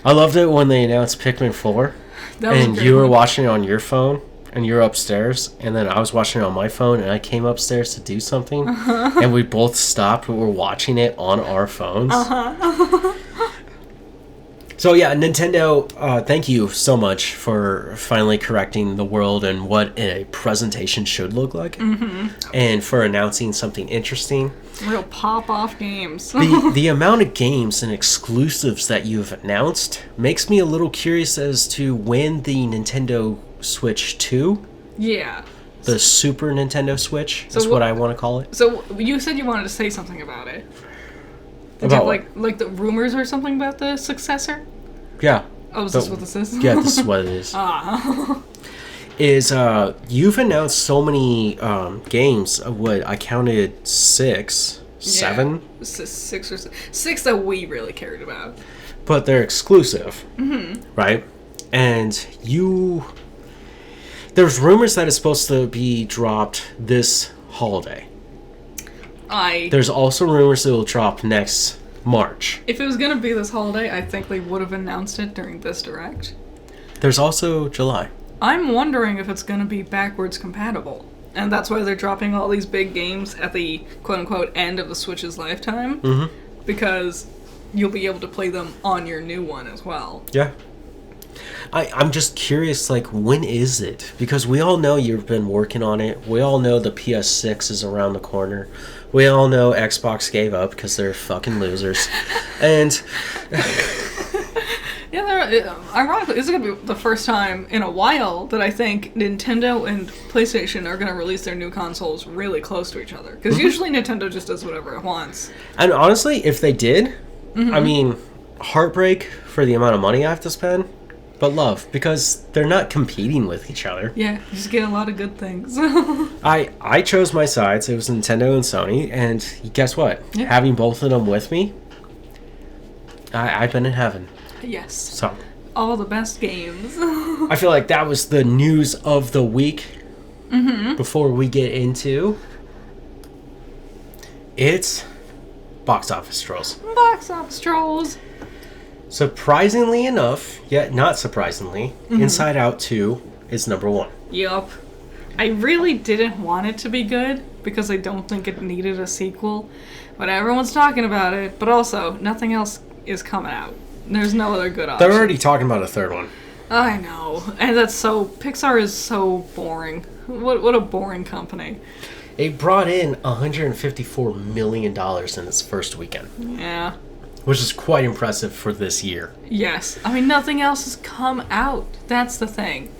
[SPEAKER 1] I loved it when they announced Pikmin 4, and you were watching it on your phone, and you're upstairs, and then I was watching it on my phone, and I came upstairs to do something, and we both stopped, but we're watching it on our phones. So yeah, Nintendo, thank you so much for finally correcting the world and what a presentation should look like, and for announcing something interesting.
[SPEAKER 2] Real pop-off games.
[SPEAKER 1] The amount of games and exclusives that you've announced makes me a little curious as to when the Nintendo Switch 2, the Super Nintendo Switch, is what I want to call it.
[SPEAKER 2] So you said you wanted to say something about it. Did
[SPEAKER 1] about
[SPEAKER 2] you have, like the rumors or something about the successor?
[SPEAKER 1] Yeah.
[SPEAKER 2] Oh, is this what this is?
[SPEAKER 1] Yeah, this is what it is. You've announced so many games. What I counted 6, 7?
[SPEAKER 2] 6 or 6 that we really cared about.
[SPEAKER 1] But they're exclusive, right? And there's rumors that it's supposed to be dropped this holiday. There's also rumors it will drop next March.
[SPEAKER 2] If it was going to be this holiday, I think they would have announced it during this Direct.
[SPEAKER 1] There's also July.
[SPEAKER 2] I'm wondering if it's going to be backwards compatible. And that's why they're dropping all these big games at the quote-unquote end of the Switch's lifetime. Because you'll be able to play them on your new one as well.
[SPEAKER 1] Yeah. I'm just curious, like, when is it? Because we all know you've been working on it. We all know the PS6 is around the corner. We all know Xbox gave up because they're fucking losers. And...
[SPEAKER 2] yeah, ironically, this is going to be the first time in a while that I think Nintendo and PlayStation are going to release their new consoles really close to each other. Because usually Nintendo just does whatever it wants.
[SPEAKER 1] And honestly, if they did, I mean, heartbreak for the amount of money I have to spend, but love, because they're not competing with each other.
[SPEAKER 2] Yeah, you just get a lot of good things.
[SPEAKER 1] I chose my sides. It was Nintendo and Sony, and guess what?
[SPEAKER 2] Yeah.
[SPEAKER 1] Having both of them with me, I've been in heaven.
[SPEAKER 2] Yes.
[SPEAKER 1] So,
[SPEAKER 2] all the best games.
[SPEAKER 1] I feel like that was the news of the week. Before we get into it's box office trolls.
[SPEAKER 2] Box office trolls.
[SPEAKER 1] Surprisingly enough, yet not surprisingly, Inside Out 2 is number 1.
[SPEAKER 2] Yup. I really didn't want it to be good because I don't think it needed a sequel. But everyone's talking about it. But also, nothing else is coming out. There's no other good option.
[SPEAKER 1] They're already talking about a third one.
[SPEAKER 2] I know. And that's so... Pixar is so boring. What a boring company.
[SPEAKER 1] It brought in $154 million in its first weekend.
[SPEAKER 2] Yeah.
[SPEAKER 1] Which is quite impressive for this year.
[SPEAKER 2] Yes. I mean, nothing else has come out. That's the thing.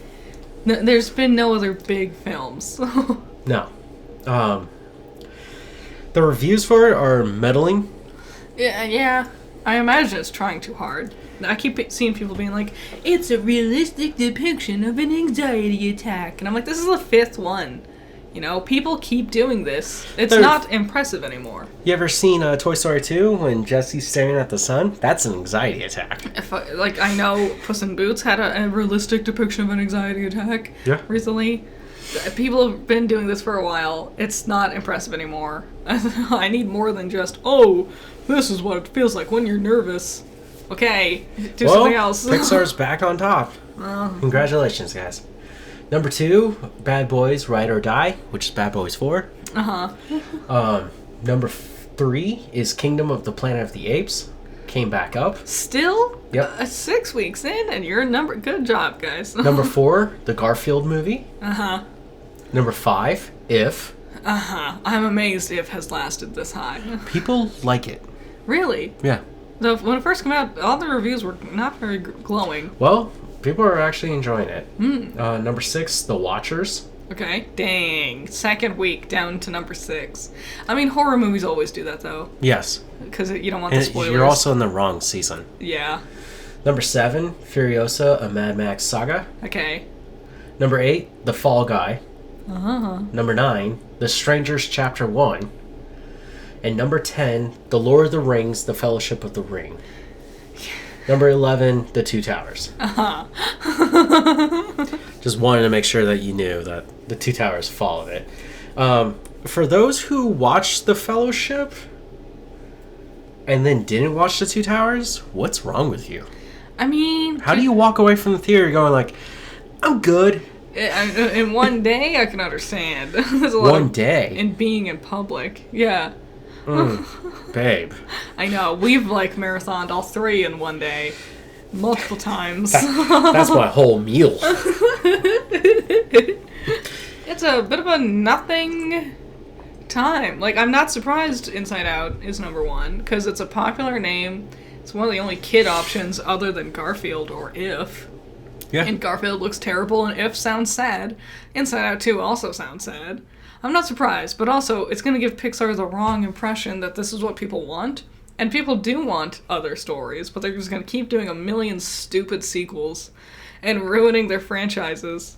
[SPEAKER 2] There's been no other big films.
[SPEAKER 1] No. The reviews for it are meddling.
[SPEAKER 2] Yeah. I imagine it's trying too hard. I keep seeing people being like, it's a realistic depiction of an anxiety attack. And I'm like, this is the 5th one. You know, people keep doing this. It's not impressive anymore.
[SPEAKER 1] You ever seen Toy Story 2 when Jesse's staring at the sun? That's an anxiety attack.
[SPEAKER 2] I know Puss in Boots had a realistic depiction of an anxiety attack recently. People have been doing this for a while. It's not impressive anymore. I need more than just, oh, this is what it feels like when you're nervous. Okay, do something else.
[SPEAKER 1] Pixar's back on top. Congratulations, guys. Number 2, Bad Boys Ride or Die, which is Bad Boys 4. Number 3 is Kingdom of the Planet of the Apes. Came back up.
[SPEAKER 2] Still?
[SPEAKER 1] Yep.
[SPEAKER 2] 6 weeks in, and you're good job, guys.
[SPEAKER 1] Number 4, the Garfield movie. Number 5, If.
[SPEAKER 2] I'm amazed If has lasted this high.
[SPEAKER 1] People like it.
[SPEAKER 2] Really?
[SPEAKER 1] Yeah.
[SPEAKER 2] When it first came out, all the reviews were not very glowing.
[SPEAKER 1] Well, people are actually enjoying it. Number 6, The Watchers.
[SPEAKER 2] Okay. Dang. 2nd week down to number 6. I mean, horror movies always do that, though.
[SPEAKER 1] Yes.
[SPEAKER 2] Because you don't want the spoilers.
[SPEAKER 1] You're also in the wrong season.
[SPEAKER 2] Yeah.
[SPEAKER 1] Number 7, Furiosa, a Mad Max saga.
[SPEAKER 2] Okay.
[SPEAKER 1] Number 8, The Fall Guy. Number 9, The Strangers Chapter 1. And number 10, The Lord of the Rings, The Fellowship of the Ring. Number 11, The Two Towers. Just wanted to make sure that you knew that The Two Towers followed it. For those who watched The Fellowship and then didn't watch The Two Towers, what's wrong with you?
[SPEAKER 2] I mean...
[SPEAKER 1] How do you walk away from the theater going like, I'm good?
[SPEAKER 2] In one day, I can understand. There's a lot
[SPEAKER 1] one day?
[SPEAKER 2] In being in public. Yeah.
[SPEAKER 1] Babe.
[SPEAKER 2] I know. We've marathoned all 3 in one day. Multiple times.
[SPEAKER 1] That's my whole meal.
[SPEAKER 2] It's a bit of a nothing time. I'm not surprised Inside Out is number 1, because it's a popular name. It's one of the only kid options other than Garfield or If.
[SPEAKER 1] Yeah.
[SPEAKER 2] And Garfield looks terrible, and If sounds sad. Inside Out 2 also sounds sad. I'm not surprised, but also, it's going to give Pixar the wrong impression that this is what people want. And people do want other stories, but they're just going to keep doing a million stupid sequels and ruining their franchises.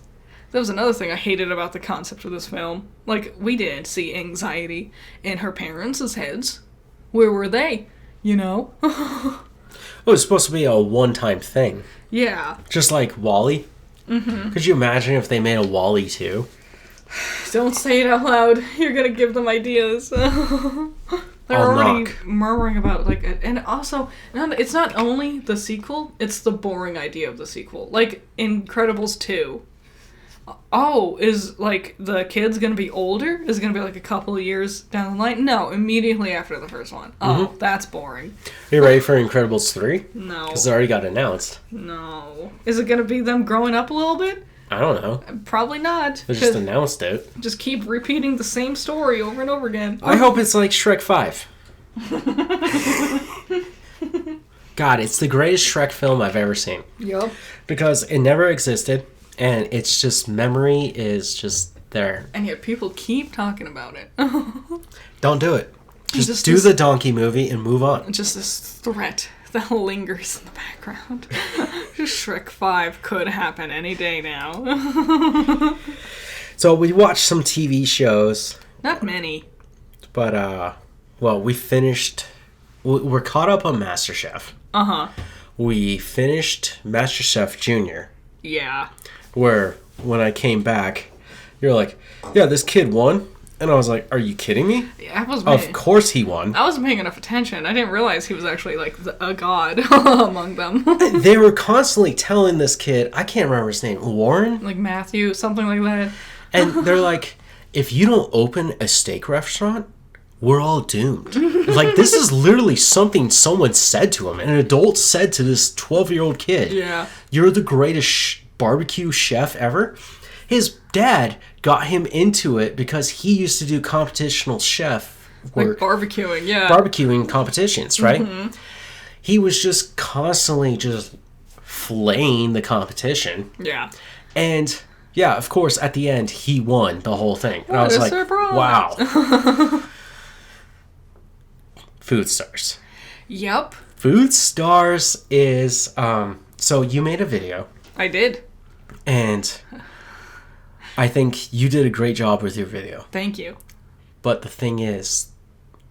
[SPEAKER 2] That was another thing I hated about the concept of this film. We didn't see anxiety in her parents' heads. Where were they? You know?
[SPEAKER 1] It was supposed to be a one-time thing.
[SPEAKER 2] Yeah.
[SPEAKER 1] Just like WALL-E. Could you imagine if they made a WALL-E 2?
[SPEAKER 2] Don't say it out loud. You're gonna give them ideas. They're already murmuring about and also it's not only the sequel, it's the boring idea of the sequel. Incredibles 2. Oh, is, like, the kid's gonna be older? Is it gonna be, like, a couple of years down the line? No, immediately after the first one. Oh, that's boring.
[SPEAKER 1] Are you ready for Incredibles 3?
[SPEAKER 2] No.
[SPEAKER 1] Because it already got announced.
[SPEAKER 2] No. Is it gonna be them growing up a little bit?
[SPEAKER 1] I don't know.
[SPEAKER 2] Probably not.
[SPEAKER 1] They just announced it.
[SPEAKER 2] Just keep repeating the same story over and over again.
[SPEAKER 1] I hope it's like Shrek 5. God, it's the greatest Shrek film I've ever seen.
[SPEAKER 2] Yup.
[SPEAKER 1] Because it never existed, and it's just, memory is just there.
[SPEAKER 2] And yet people keep talking about it.
[SPEAKER 1] Don't do it. Just do the donkey movie and move on.
[SPEAKER 2] Just this threat that lingers in the background. Shrek 5 could happen any day now.
[SPEAKER 1] So we watched some TV shows.
[SPEAKER 2] Not many.
[SPEAKER 1] But, well, we finished... We're caught up on MasterChef.
[SPEAKER 2] Uh-huh.
[SPEAKER 1] We finished MasterChef Junior.
[SPEAKER 2] Yeah.
[SPEAKER 1] Where, when I came back, you're like, yeah, this kid won. And I was like, are you kidding me? Of course he won.
[SPEAKER 2] I wasn't paying enough attention. I didn't realize he was actually, like, a god among them.
[SPEAKER 1] They were constantly telling this kid, I can't remember his name, Warren?
[SPEAKER 2] Like Matthew, something like that.
[SPEAKER 1] And they're like, if you don't open a steak restaurant, we're all doomed. Like, this is literally something someone said to him. An adult said to this 12-year-old kid.
[SPEAKER 2] Yeah.
[SPEAKER 1] You're the greatest barbecue chef ever. His dad got him into it because he used to do competitional chef work.
[SPEAKER 2] Like barbecuing, yeah.
[SPEAKER 1] Barbecuing competitions, right? Mm-hmm. He was just constantly just flaying the competition.
[SPEAKER 2] Yeah.
[SPEAKER 1] And, yeah, of course, at the end, he won the whole thing. And I was like,
[SPEAKER 2] surprise.
[SPEAKER 1] Wow. Food Stars.
[SPEAKER 2] Yep.
[SPEAKER 1] Food Stars is, so you made a video.
[SPEAKER 2] I did.
[SPEAKER 1] And I think you did a great job with your video.
[SPEAKER 2] Thank you.
[SPEAKER 1] But the thing is,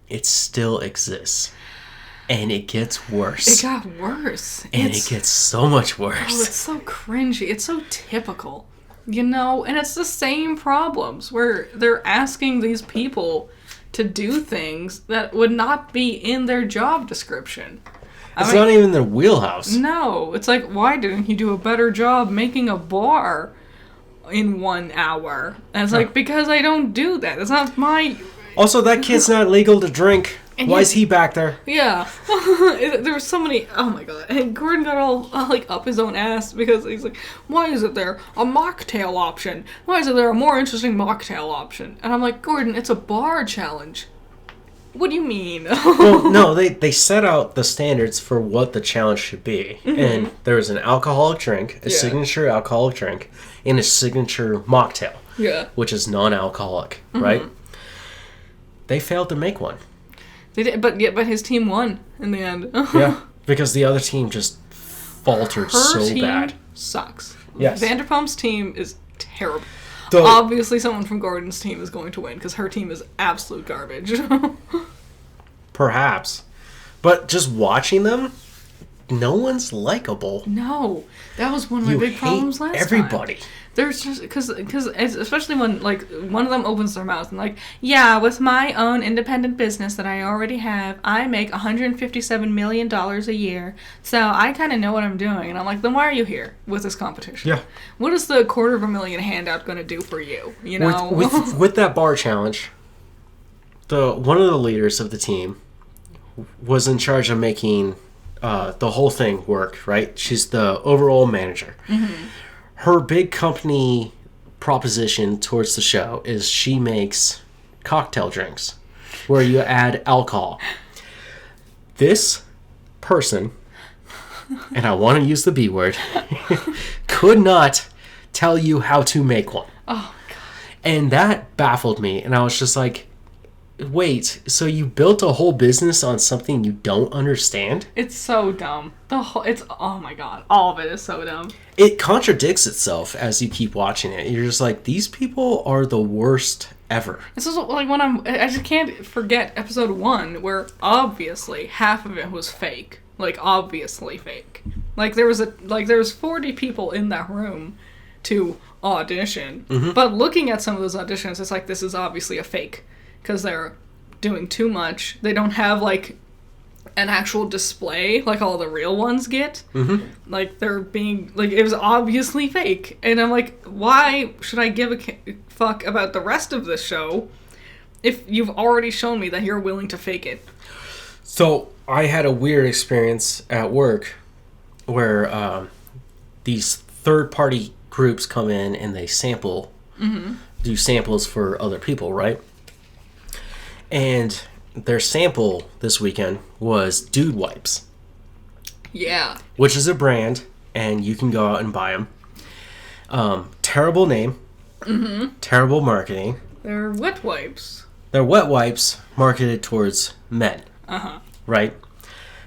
[SPEAKER 1] it still exists. And it gets worse.
[SPEAKER 2] It got worse.
[SPEAKER 1] And it gets so much worse.
[SPEAKER 2] Oh, it's so cringy. It's so typical. You know? And it's the same problems where they're asking these people to do things that would not be in their job description.
[SPEAKER 1] It's not even their wheelhouse.
[SPEAKER 2] No. It's like, why didn't you do a better job making a bar in 1 hour? And it's like, because I don't do that. It's not my...
[SPEAKER 1] Also, that kid's not legal to drink. Why is he back there?
[SPEAKER 2] Yeah. There were so many... Oh, my God. And Gordon got all, like, up his own ass because he's like, why isn't there a mocktail option? Why isn't there a more interesting mocktail option? And I'm like, Gordon, it's a bar challenge. What do you mean?
[SPEAKER 1] Well, no, they set out the standards for what the challenge should be. Mm-hmm. And there's an alcoholic drink, a signature alcoholic drink, and a signature mocktail.
[SPEAKER 2] Yeah.
[SPEAKER 1] Which is non-alcoholic, right? They failed to make one.
[SPEAKER 2] They did, but his team won in the end.
[SPEAKER 1] Yeah, because the other team just faltered so bad.
[SPEAKER 2] Sucks.
[SPEAKER 1] Yes.
[SPEAKER 2] Vanderpump's team is terrible. Obviously, someone from Gordon's team is going to win because her team is absolute garbage.
[SPEAKER 1] Perhaps. But just watching them, no one's likable.
[SPEAKER 2] No. That was one of my big problems last
[SPEAKER 1] everybody.
[SPEAKER 2] time. There's just, because especially when, like, one of them opens their mouth and, like, yeah, with my own independent business that I already have, I make $157 million a year, so I kind of know what I'm doing. And I'm like, then why are you here with this competition?
[SPEAKER 1] Yeah.
[SPEAKER 2] What is the $250,000 handout going to do for you, you know?
[SPEAKER 1] With that bar challenge, one of the leaders of the team was in charge of making the whole thing work, right? She's the overall manager. Mm-hmm. Her big company proposition towards the show is she makes cocktail drinks where you add alcohol. This person, and I want to use the B word, could not tell you how to make one.
[SPEAKER 2] Oh, God.
[SPEAKER 1] And that baffled me. And I was just like, wait, so you built a whole business on something you don't understand?
[SPEAKER 2] It's so dumb. Oh my God, all of it is so dumb.
[SPEAKER 1] It contradicts itself as you keep watching it. You're just like, these people are the worst ever.
[SPEAKER 2] It's also like I just can't forget episode 1 where obviously half of it was fake. Like, obviously fake. Like, there was 40 people in that room to audition. Mm-hmm. But looking at some of those auditions, it's like, this is obviously a fake. Because they're doing too much. They don't have, like, an actual display like all the real ones get.
[SPEAKER 1] Mm-hmm.
[SPEAKER 2] Like, they're being, like, it was obviously fake. And I'm like, why should I give a fuck about the rest of this show if you've already shown me that you're willing to fake it?
[SPEAKER 1] So, I had a weird experience at work where these third-party groups come in and they sample, do samples for other people, right? And their sample this weekend was Dude Wipes.
[SPEAKER 2] Yeah.
[SPEAKER 1] Which is a brand, and you can go out and buy them. Terrible name. Mm-hmm. Terrible marketing.
[SPEAKER 2] They're wet wipes.
[SPEAKER 1] They're wet wipes marketed towards men.
[SPEAKER 2] Uh-huh.
[SPEAKER 1] Right?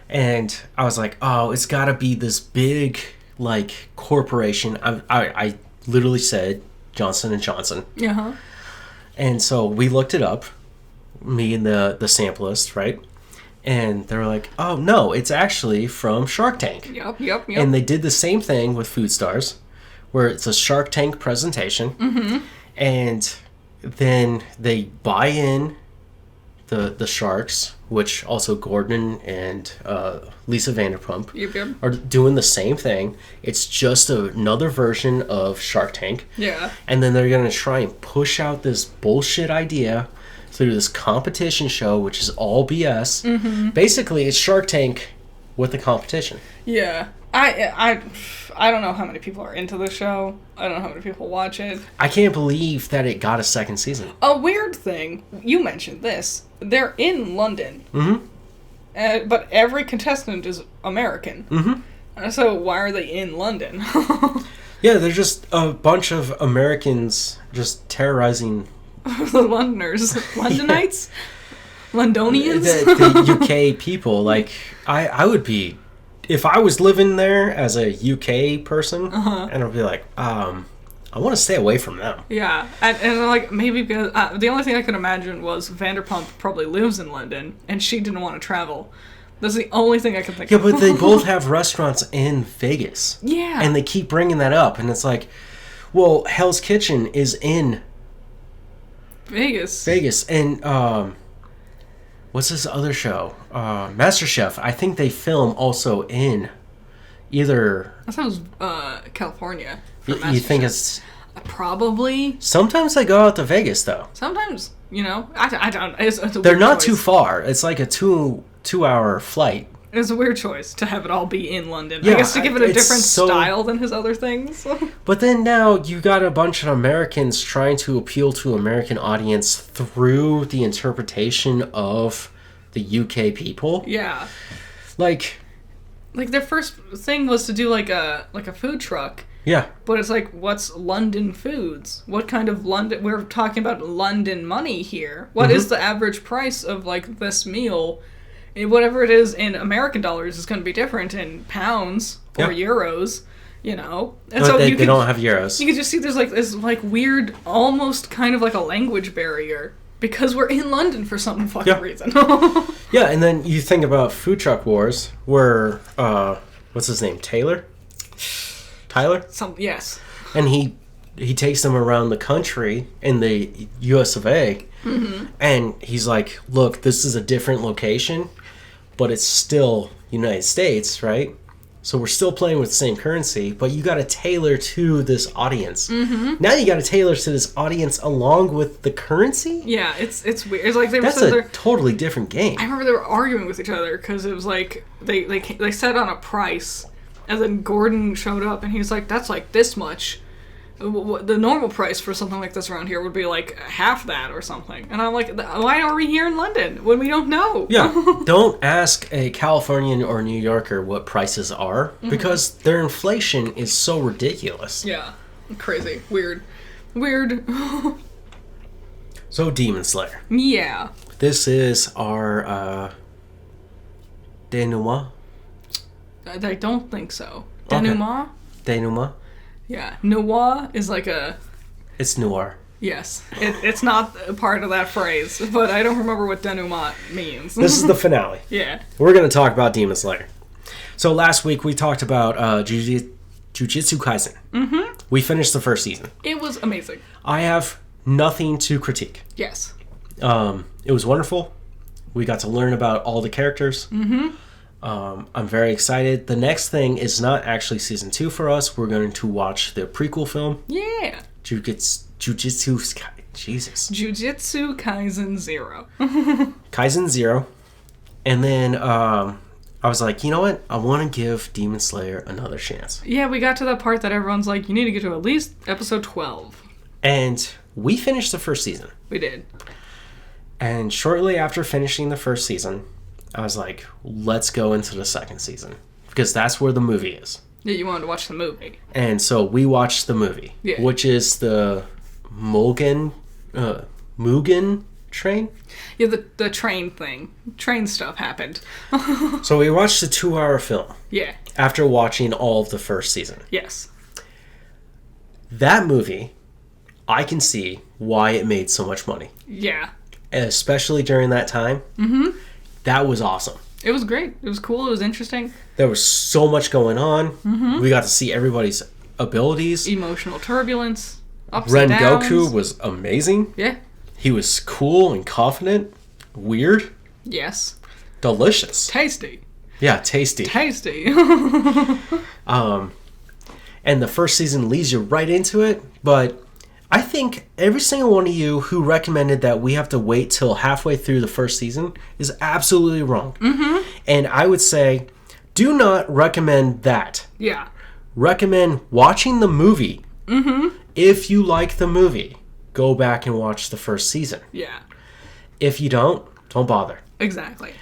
[SPEAKER 1] And I was like, oh, it's got to be this big, like, corporation. I literally said Johnson & Johnson.
[SPEAKER 2] Uh-huh.
[SPEAKER 1] And so we looked it up, me and the samplist, right? And they were like, oh, no, it's actually from Shark Tank.
[SPEAKER 2] Yep.
[SPEAKER 1] And they did the same thing with Food Stars, where it's a Shark Tank presentation. Mm-hmm. And then they buy in the sharks, which also Gordon and Lisa Vanderpump are doing the same thing. It's just another version of Shark Tank.
[SPEAKER 2] Yeah.
[SPEAKER 1] And then they're going to try and push out this bullshit idea through this competition show, which is all BS. Mm-hmm. Basically, it's Shark Tank with the competition.
[SPEAKER 2] Yeah. I don't know how many people are into the show. I don't know how many people watch it.
[SPEAKER 1] I can't believe that it got a second season.
[SPEAKER 2] A weird thing, you mentioned this. They're in London.
[SPEAKER 1] Mm-hmm.
[SPEAKER 2] But every contestant is American.
[SPEAKER 1] Mm-hmm.
[SPEAKER 2] So why are they in London?
[SPEAKER 1] Yeah, they're just a bunch of Americans just terrorizing
[SPEAKER 2] the Londoners. Londonites? Yeah. Londonians?
[SPEAKER 1] The UK people. Like, I would be... If I was living there as a UK person, and I'd be like, I want to stay away from them.
[SPEAKER 2] Yeah, and like, maybe because the only thing I could imagine was Vanderpump probably lives in London, and she didn't want to travel. That's the only thing I could think of.
[SPEAKER 1] Yeah, but they both have restaurants in Vegas.
[SPEAKER 2] Yeah.
[SPEAKER 1] And they keep bringing that up, and it's like, well, Hell's Kitchen is in
[SPEAKER 2] Vegas.
[SPEAKER 1] And, what's this other show? MasterChef. I think they film also in either...
[SPEAKER 2] That sounds California.
[SPEAKER 1] You think it's...
[SPEAKER 2] Probably.
[SPEAKER 1] Sometimes they go out to Vegas, though.
[SPEAKER 2] Sometimes, you know. I don't... It's a
[SPEAKER 1] They're not
[SPEAKER 2] choice.
[SPEAKER 1] too far. It's like a two-hour flight.
[SPEAKER 2] It's a weird choice to have it all be in London.
[SPEAKER 1] Yeah,
[SPEAKER 2] I guess to give it a different
[SPEAKER 1] so...
[SPEAKER 2] style than his other things.
[SPEAKER 1] But then now you got a bunch of Americans trying to appeal to American audience through the interpretation of the UK people.
[SPEAKER 2] Yeah.
[SPEAKER 1] Like
[SPEAKER 2] their first thing was to do like a food truck.
[SPEAKER 1] Yeah.
[SPEAKER 2] But it's like, what's London foods? What kind of London... We're talking about London money here. What is the average price of, like, this meal? Whatever it is in American dollars is going to be different in pounds or euros, you know? And
[SPEAKER 1] so they don't have euros.
[SPEAKER 2] You can just see there's, like, this, like, weird, almost kind of like a language barrier. Because we're in London for some fucking reason.
[SPEAKER 1] Yeah, and then you think about Food Truck Wars, where, what's his name, Tyler?
[SPEAKER 2] Yes.
[SPEAKER 1] And he takes them around the country in the US of A, and he's like, look, this is a different location, but it's still United States, right? So we're still playing with the same currency, but you got to tailor to this audience. Now you got to tailor to this audience along with the currency?
[SPEAKER 2] Yeah, it's weird. It's like
[SPEAKER 1] that's a totally different game.
[SPEAKER 2] I remember they were arguing with each other because it was like they set on a price, and then Gordon showed up and he's like, "That's like this much." The normal price for something like this around here would be like half that or something. And I'm like, why are we here in London when we don't know?
[SPEAKER 1] Yeah, don't ask a Californian or New Yorker what prices are because their inflation is so ridiculous.
[SPEAKER 2] Yeah, crazy, weird.
[SPEAKER 1] So Demon Slayer.
[SPEAKER 2] Yeah.
[SPEAKER 1] This is our denouement.
[SPEAKER 2] I don't think so. Denouement?
[SPEAKER 1] Okay. Denouement.
[SPEAKER 2] Yeah, noir is like a...
[SPEAKER 1] It's noir.
[SPEAKER 2] Yes. It's not a part of that phrase, but I don't remember what denouement means.
[SPEAKER 1] This is the finale.
[SPEAKER 2] Yeah.
[SPEAKER 1] We're going to talk about Demon Slayer. So last week we talked about Jujutsu Kaisen. We finished the first season.
[SPEAKER 2] It was amazing.
[SPEAKER 1] I have nothing to critique.
[SPEAKER 2] Yes.
[SPEAKER 1] It was wonderful. We got to learn about all the characters. I'm very excited. The next thing is not actually season 2 for us. We're going to watch the prequel film.
[SPEAKER 2] Yeah.
[SPEAKER 1] Jujutsu
[SPEAKER 2] Kaisen 0.
[SPEAKER 1] Kaisen 0. And then I was like, you know what? I want to give Demon Slayer another chance.
[SPEAKER 2] Yeah, we got to that part that everyone's like, you need to get to at least episode 12.
[SPEAKER 1] And we finished the first season.
[SPEAKER 2] We did.
[SPEAKER 1] And shortly after finishing the first season, I was like, let's go into the second season. Because that's where the movie is.
[SPEAKER 2] Yeah, you wanted to watch the movie.
[SPEAKER 1] And so we watched the movie.
[SPEAKER 2] Yeah.
[SPEAKER 1] Which is the Mugen train?
[SPEAKER 2] Yeah, the train thing. Train stuff happened.
[SPEAKER 1] So we watched the 2-hour film.
[SPEAKER 2] Yeah.
[SPEAKER 1] After watching all of the first season.
[SPEAKER 2] Yes.
[SPEAKER 1] That movie, I can see why it made so much money.
[SPEAKER 2] Yeah.
[SPEAKER 1] Especially during that time. Mm-hmm. That was awesome.
[SPEAKER 2] It was great. It was cool. It was interesting.
[SPEAKER 1] There was so much going on. Mm-hmm. We got to see everybody's abilities.
[SPEAKER 2] Emotional turbulence. Ups and downs.
[SPEAKER 1] Rengoku was amazing.
[SPEAKER 2] Yeah.
[SPEAKER 1] He was cool and confident. Weird.
[SPEAKER 2] Yes.
[SPEAKER 1] Delicious.
[SPEAKER 2] Tasty.
[SPEAKER 1] Yeah, tasty.
[SPEAKER 2] Tasty.
[SPEAKER 1] And the first season leads you right into it, but I think every single one of you who recommended that we have to wait till halfway through the first season is absolutely wrong. Mm-hmm. And I would say, do not recommend that.
[SPEAKER 2] Yeah.
[SPEAKER 1] Recommend watching the movie.
[SPEAKER 2] Mm-hmm.
[SPEAKER 1] If you like the movie, go back and watch the first season.
[SPEAKER 2] Yeah.
[SPEAKER 1] If you don't bother.
[SPEAKER 2] Exactly.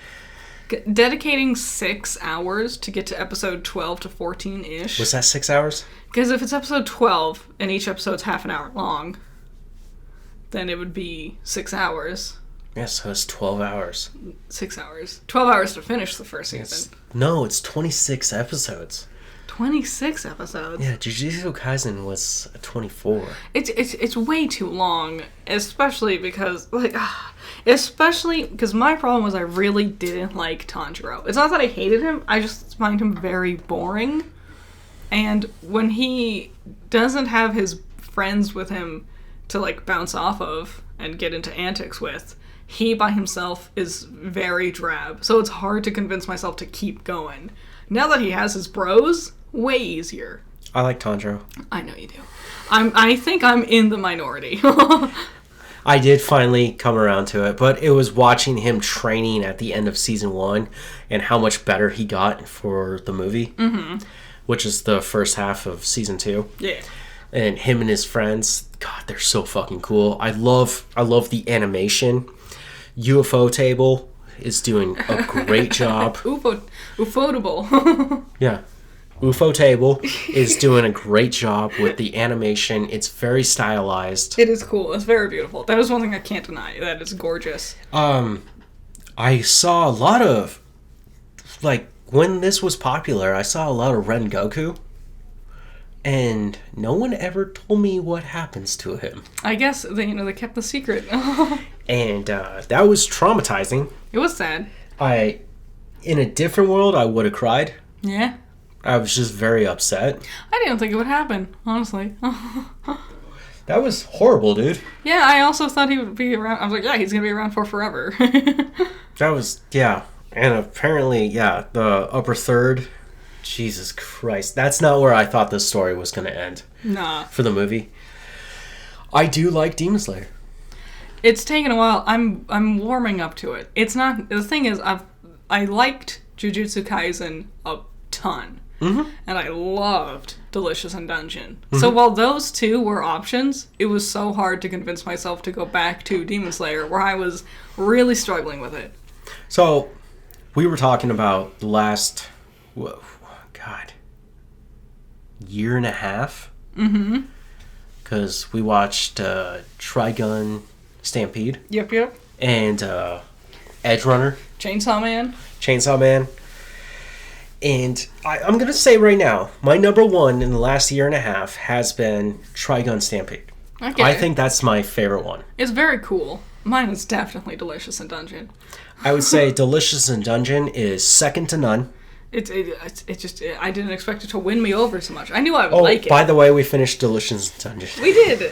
[SPEAKER 2] Dedicating 6 hours to get to episode 12 to 14-ish.
[SPEAKER 1] Was that 6 hours?
[SPEAKER 2] Because if it's episode 12 and each episode's half an hour long, then it would be 6 hours.
[SPEAKER 1] Yeah, so it's 12 hours.
[SPEAKER 2] 6 hours. 12 hours to finish the first season.
[SPEAKER 1] It's 26 episodes.
[SPEAKER 2] 26 episodes.
[SPEAKER 1] Yeah, Jujutsu Kaisen was 24.
[SPEAKER 2] It's way too long, especially because my problem was I really didn't like Tanjiro. It's not that I hated him, I just find him very boring. And when he doesn't have his friends with him to like bounce off of and get into antics with, he by himself is very drab. So it's hard to convince myself to keep going. Now that he has his bros, way easier.
[SPEAKER 1] I like Tanjiro.
[SPEAKER 2] I know you do. I think I'm in the minority.
[SPEAKER 1] I did finally come around to it, but it was watching him training at the end of season 1 and how much better he got for the movie, which is the first half of season 2.
[SPEAKER 2] Yeah.
[SPEAKER 1] And him and his friends, God, they're so fucking cool. I love the animation. UFO Table is doing a great job.
[SPEAKER 2] Ufotable.
[SPEAKER 1] Yeah. UFO Table is doing a great job with the animation. It's very stylized.
[SPEAKER 2] It is cool. It's very beautiful. That is one thing I can't deny. That is gorgeous.
[SPEAKER 1] I saw a lot of, like, when this was popular, I saw a lot of Rengoku. And no one ever told me what happens to him.
[SPEAKER 2] I guess they kept the secret.
[SPEAKER 1] And that was traumatizing.
[SPEAKER 2] It was sad.
[SPEAKER 1] In a different world, I would have cried.
[SPEAKER 2] Yeah.
[SPEAKER 1] I was just very upset.
[SPEAKER 2] I didn't think it would happen, honestly.
[SPEAKER 1] That was horrible, dude.
[SPEAKER 2] Yeah, I also thought he would be around. I was like, yeah, he's going to be around for forever.
[SPEAKER 1] That was, yeah. And apparently, yeah, the upper third. Jesus Christ. That's not where I thought this story was going to end.
[SPEAKER 2] Nah.
[SPEAKER 1] For the movie. I do like Demon Slayer.
[SPEAKER 2] It's taken a while. I'm warming up to it. It's not... The thing is, I liked Jujutsu Kaisen a ton. Mm-hmm. And I loved Delicious in Dungeon. Mm-hmm. So while those two were options, it was so hard to convince myself to go back to Demon Slayer, where I was really struggling with it.
[SPEAKER 1] So, we were talking about the last... year and a half. Mm-hmm. Because we watched Trigun Stampede.
[SPEAKER 2] Yep.
[SPEAKER 1] And Edge Runner.
[SPEAKER 2] Chainsaw
[SPEAKER 1] Man. And I'm going to say right now, my number one in the last year and a half has been Trigun Stampede.
[SPEAKER 2] Okay.
[SPEAKER 1] I think that's my favorite one.
[SPEAKER 2] It's very cool. Mine is definitely Delicious in Dungeon.
[SPEAKER 1] I would say Delicious in Dungeon is second to none.
[SPEAKER 2] It just I didn't expect it to win me over so much. I knew I would like it.
[SPEAKER 1] By the way, we finished Delicious in Dungeon.
[SPEAKER 2] We did.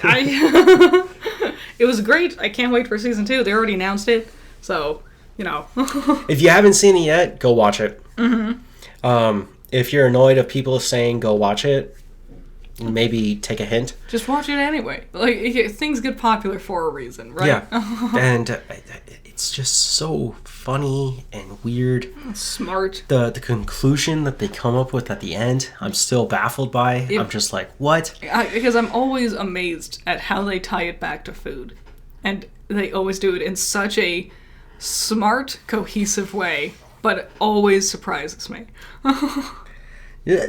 [SPEAKER 2] It was great. I can't wait for season 2. They already announced it, so you know.
[SPEAKER 1] If you haven't seen it yet, go watch it. If you're annoyed of people saying go watch it, maybe take a hint.
[SPEAKER 2] Just watch it anyway. Like, things get popular for a reason, right?
[SPEAKER 1] Yeah. And it's just so funny and weird.
[SPEAKER 2] Smart.
[SPEAKER 1] The conclusion that they come up with at the end, I'm still baffled by. I'm just like, what?
[SPEAKER 2] Because I'm always amazed at how they tie it back to food. And they always do it in such a smart, cohesive way, but it always surprises me.
[SPEAKER 1] Yeah,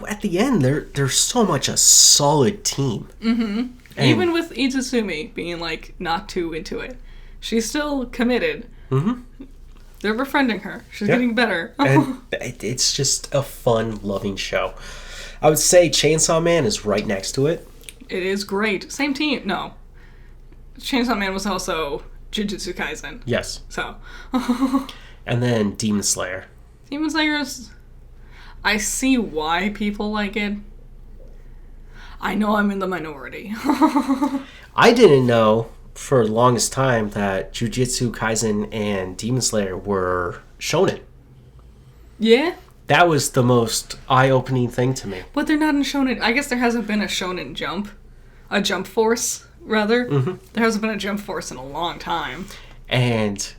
[SPEAKER 1] at the end, they're so much a solid team.
[SPEAKER 2] Mm-hmm. Even with Izusumi being, like, not too into it. She's still committed. Mm-hmm. They're befriending her. She's getting better.
[SPEAKER 1] And it's just a fun, loving show. I would say Chainsaw Man is right next to it.
[SPEAKER 2] It is great. Same team. No. Chainsaw Man was also Jujutsu Kaisen.
[SPEAKER 1] Yes.
[SPEAKER 2] So.
[SPEAKER 1] And then Demon Slayer.
[SPEAKER 2] Demon Slayer is... I see why people like it. I know I'm in the minority.
[SPEAKER 1] I didn't know for the longest time that Jujutsu Kaisen and Demon Slayer were shonen.
[SPEAKER 2] Yeah?
[SPEAKER 1] That was the most eye-opening thing to me.
[SPEAKER 2] But they're not in shonen. I guess there hasn't been a shonen jump. A jump force, rather. Mm-hmm. There hasn't been a jump force in a long time.
[SPEAKER 1] And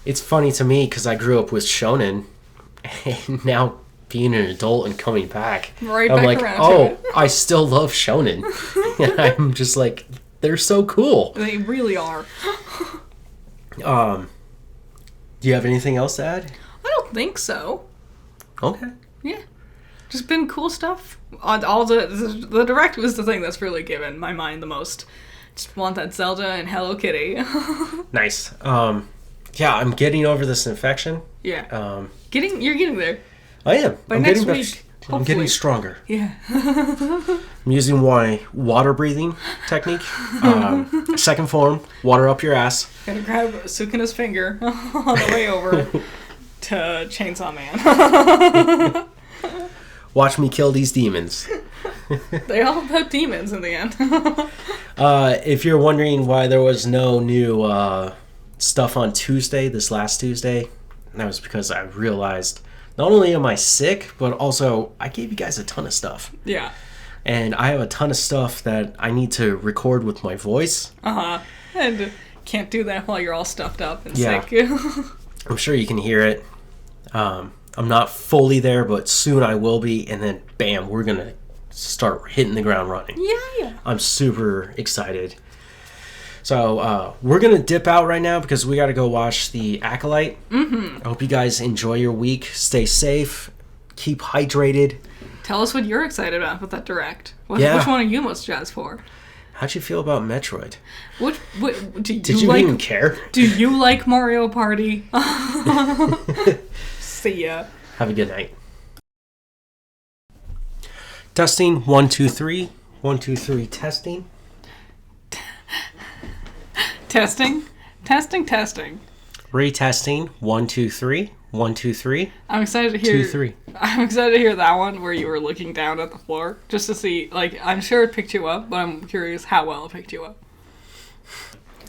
[SPEAKER 1] it's funny to me because I grew up with shonen. And now being an adult and coming back,
[SPEAKER 2] right
[SPEAKER 1] I'm
[SPEAKER 2] back
[SPEAKER 1] like,
[SPEAKER 2] around
[SPEAKER 1] oh,
[SPEAKER 2] to it.
[SPEAKER 1] I still love shonen. And I'm just like, they're so cool.
[SPEAKER 2] They really are.
[SPEAKER 1] Do you have anything else to add?
[SPEAKER 2] I don't think so.
[SPEAKER 1] Okay.
[SPEAKER 2] Yeah. Just been cool stuff. All the direct was the thing that's really given my mind the most. Just want that Zelda and Hello Kitty.
[SPEAKER 1] Nice. Yeah, I'm getting over this infection.
[SPEAKER 2] Yeah. You're getting there.
[SPEAKER 1] I am.
[SPEAKER 2] By
[SPEAKER 1] I'm
[SPEAKER 2] next
[SPEAKER 1] getting
[SPEAKER 2] week,
[SPEAKER 1] I'm getting stronger.
[SPEAKER 2] Yeah.
[SPEAKER 1] I'm using my water breathing technique. Second form, water up your ass.
[SPEAKER 2] Gonna grab Sukina's finger on the way over to Chainsaw Man.
[SPEAKER 1] Watch me kill these demons.
[SPEAKER 2] They all about demons in the end.
[SPEAKER 1] If you're wondering why there was no new stuff on Tuesday, this last Tuesday, that was because I realized not only am I sick, but also I gave you guys a ton of stuff.
[SPEAKER 2] Yeah.
[SPEAKER 1] And I have a ton of stuff that I need to record with my voice.
[SPEAKER 2] Uh-huh. And can't do that while you're all stuffed up and
[SPEAKER 1] Yeah.
[SPEAKER 2] sick.
[SPEAKER 1] I'm sure you can hear it. I'm not fully there, but soon I will be. And then, bam, we're going to start hitting the ground running.
[SPEAKER 2] Yeah.
[SPEAKER 1] I'm super excited. So we're going to dip out right now because we got to go watch The Acolyte. Mm-hmm. I hope you guys enjoy your week. Stay safe. Keep hydrated.
[SPEAKER 2] Tell us what you're excited about with that direct. Which one are you most jazzed for?
[SPEAKER 1] How'd you feel about Metroid?
[SPEAKER 2] Did
[SPEAKER 1] you
[SPEAKER 2] like,
[SPEAKER 1] even care?
[SPEAKER 2] Do you like Mario Party? See ya.
[SPEAKER 1] Have a good night. Testing 1 2 3. 1 2 3 testing.
[SPEAKER 2] Testing.
[SPEAKER 1] Retesting 1 2 3. 1 2 3.
[SPEAKER 2] I'm excited to hear
[SPEAKER 1] 2 3.
[SPEAKER 2] I'm excited to hear that one where you were looking down at the floor just to see. Like, I'm sure it picked you up, but I'm curious how well it picked you up.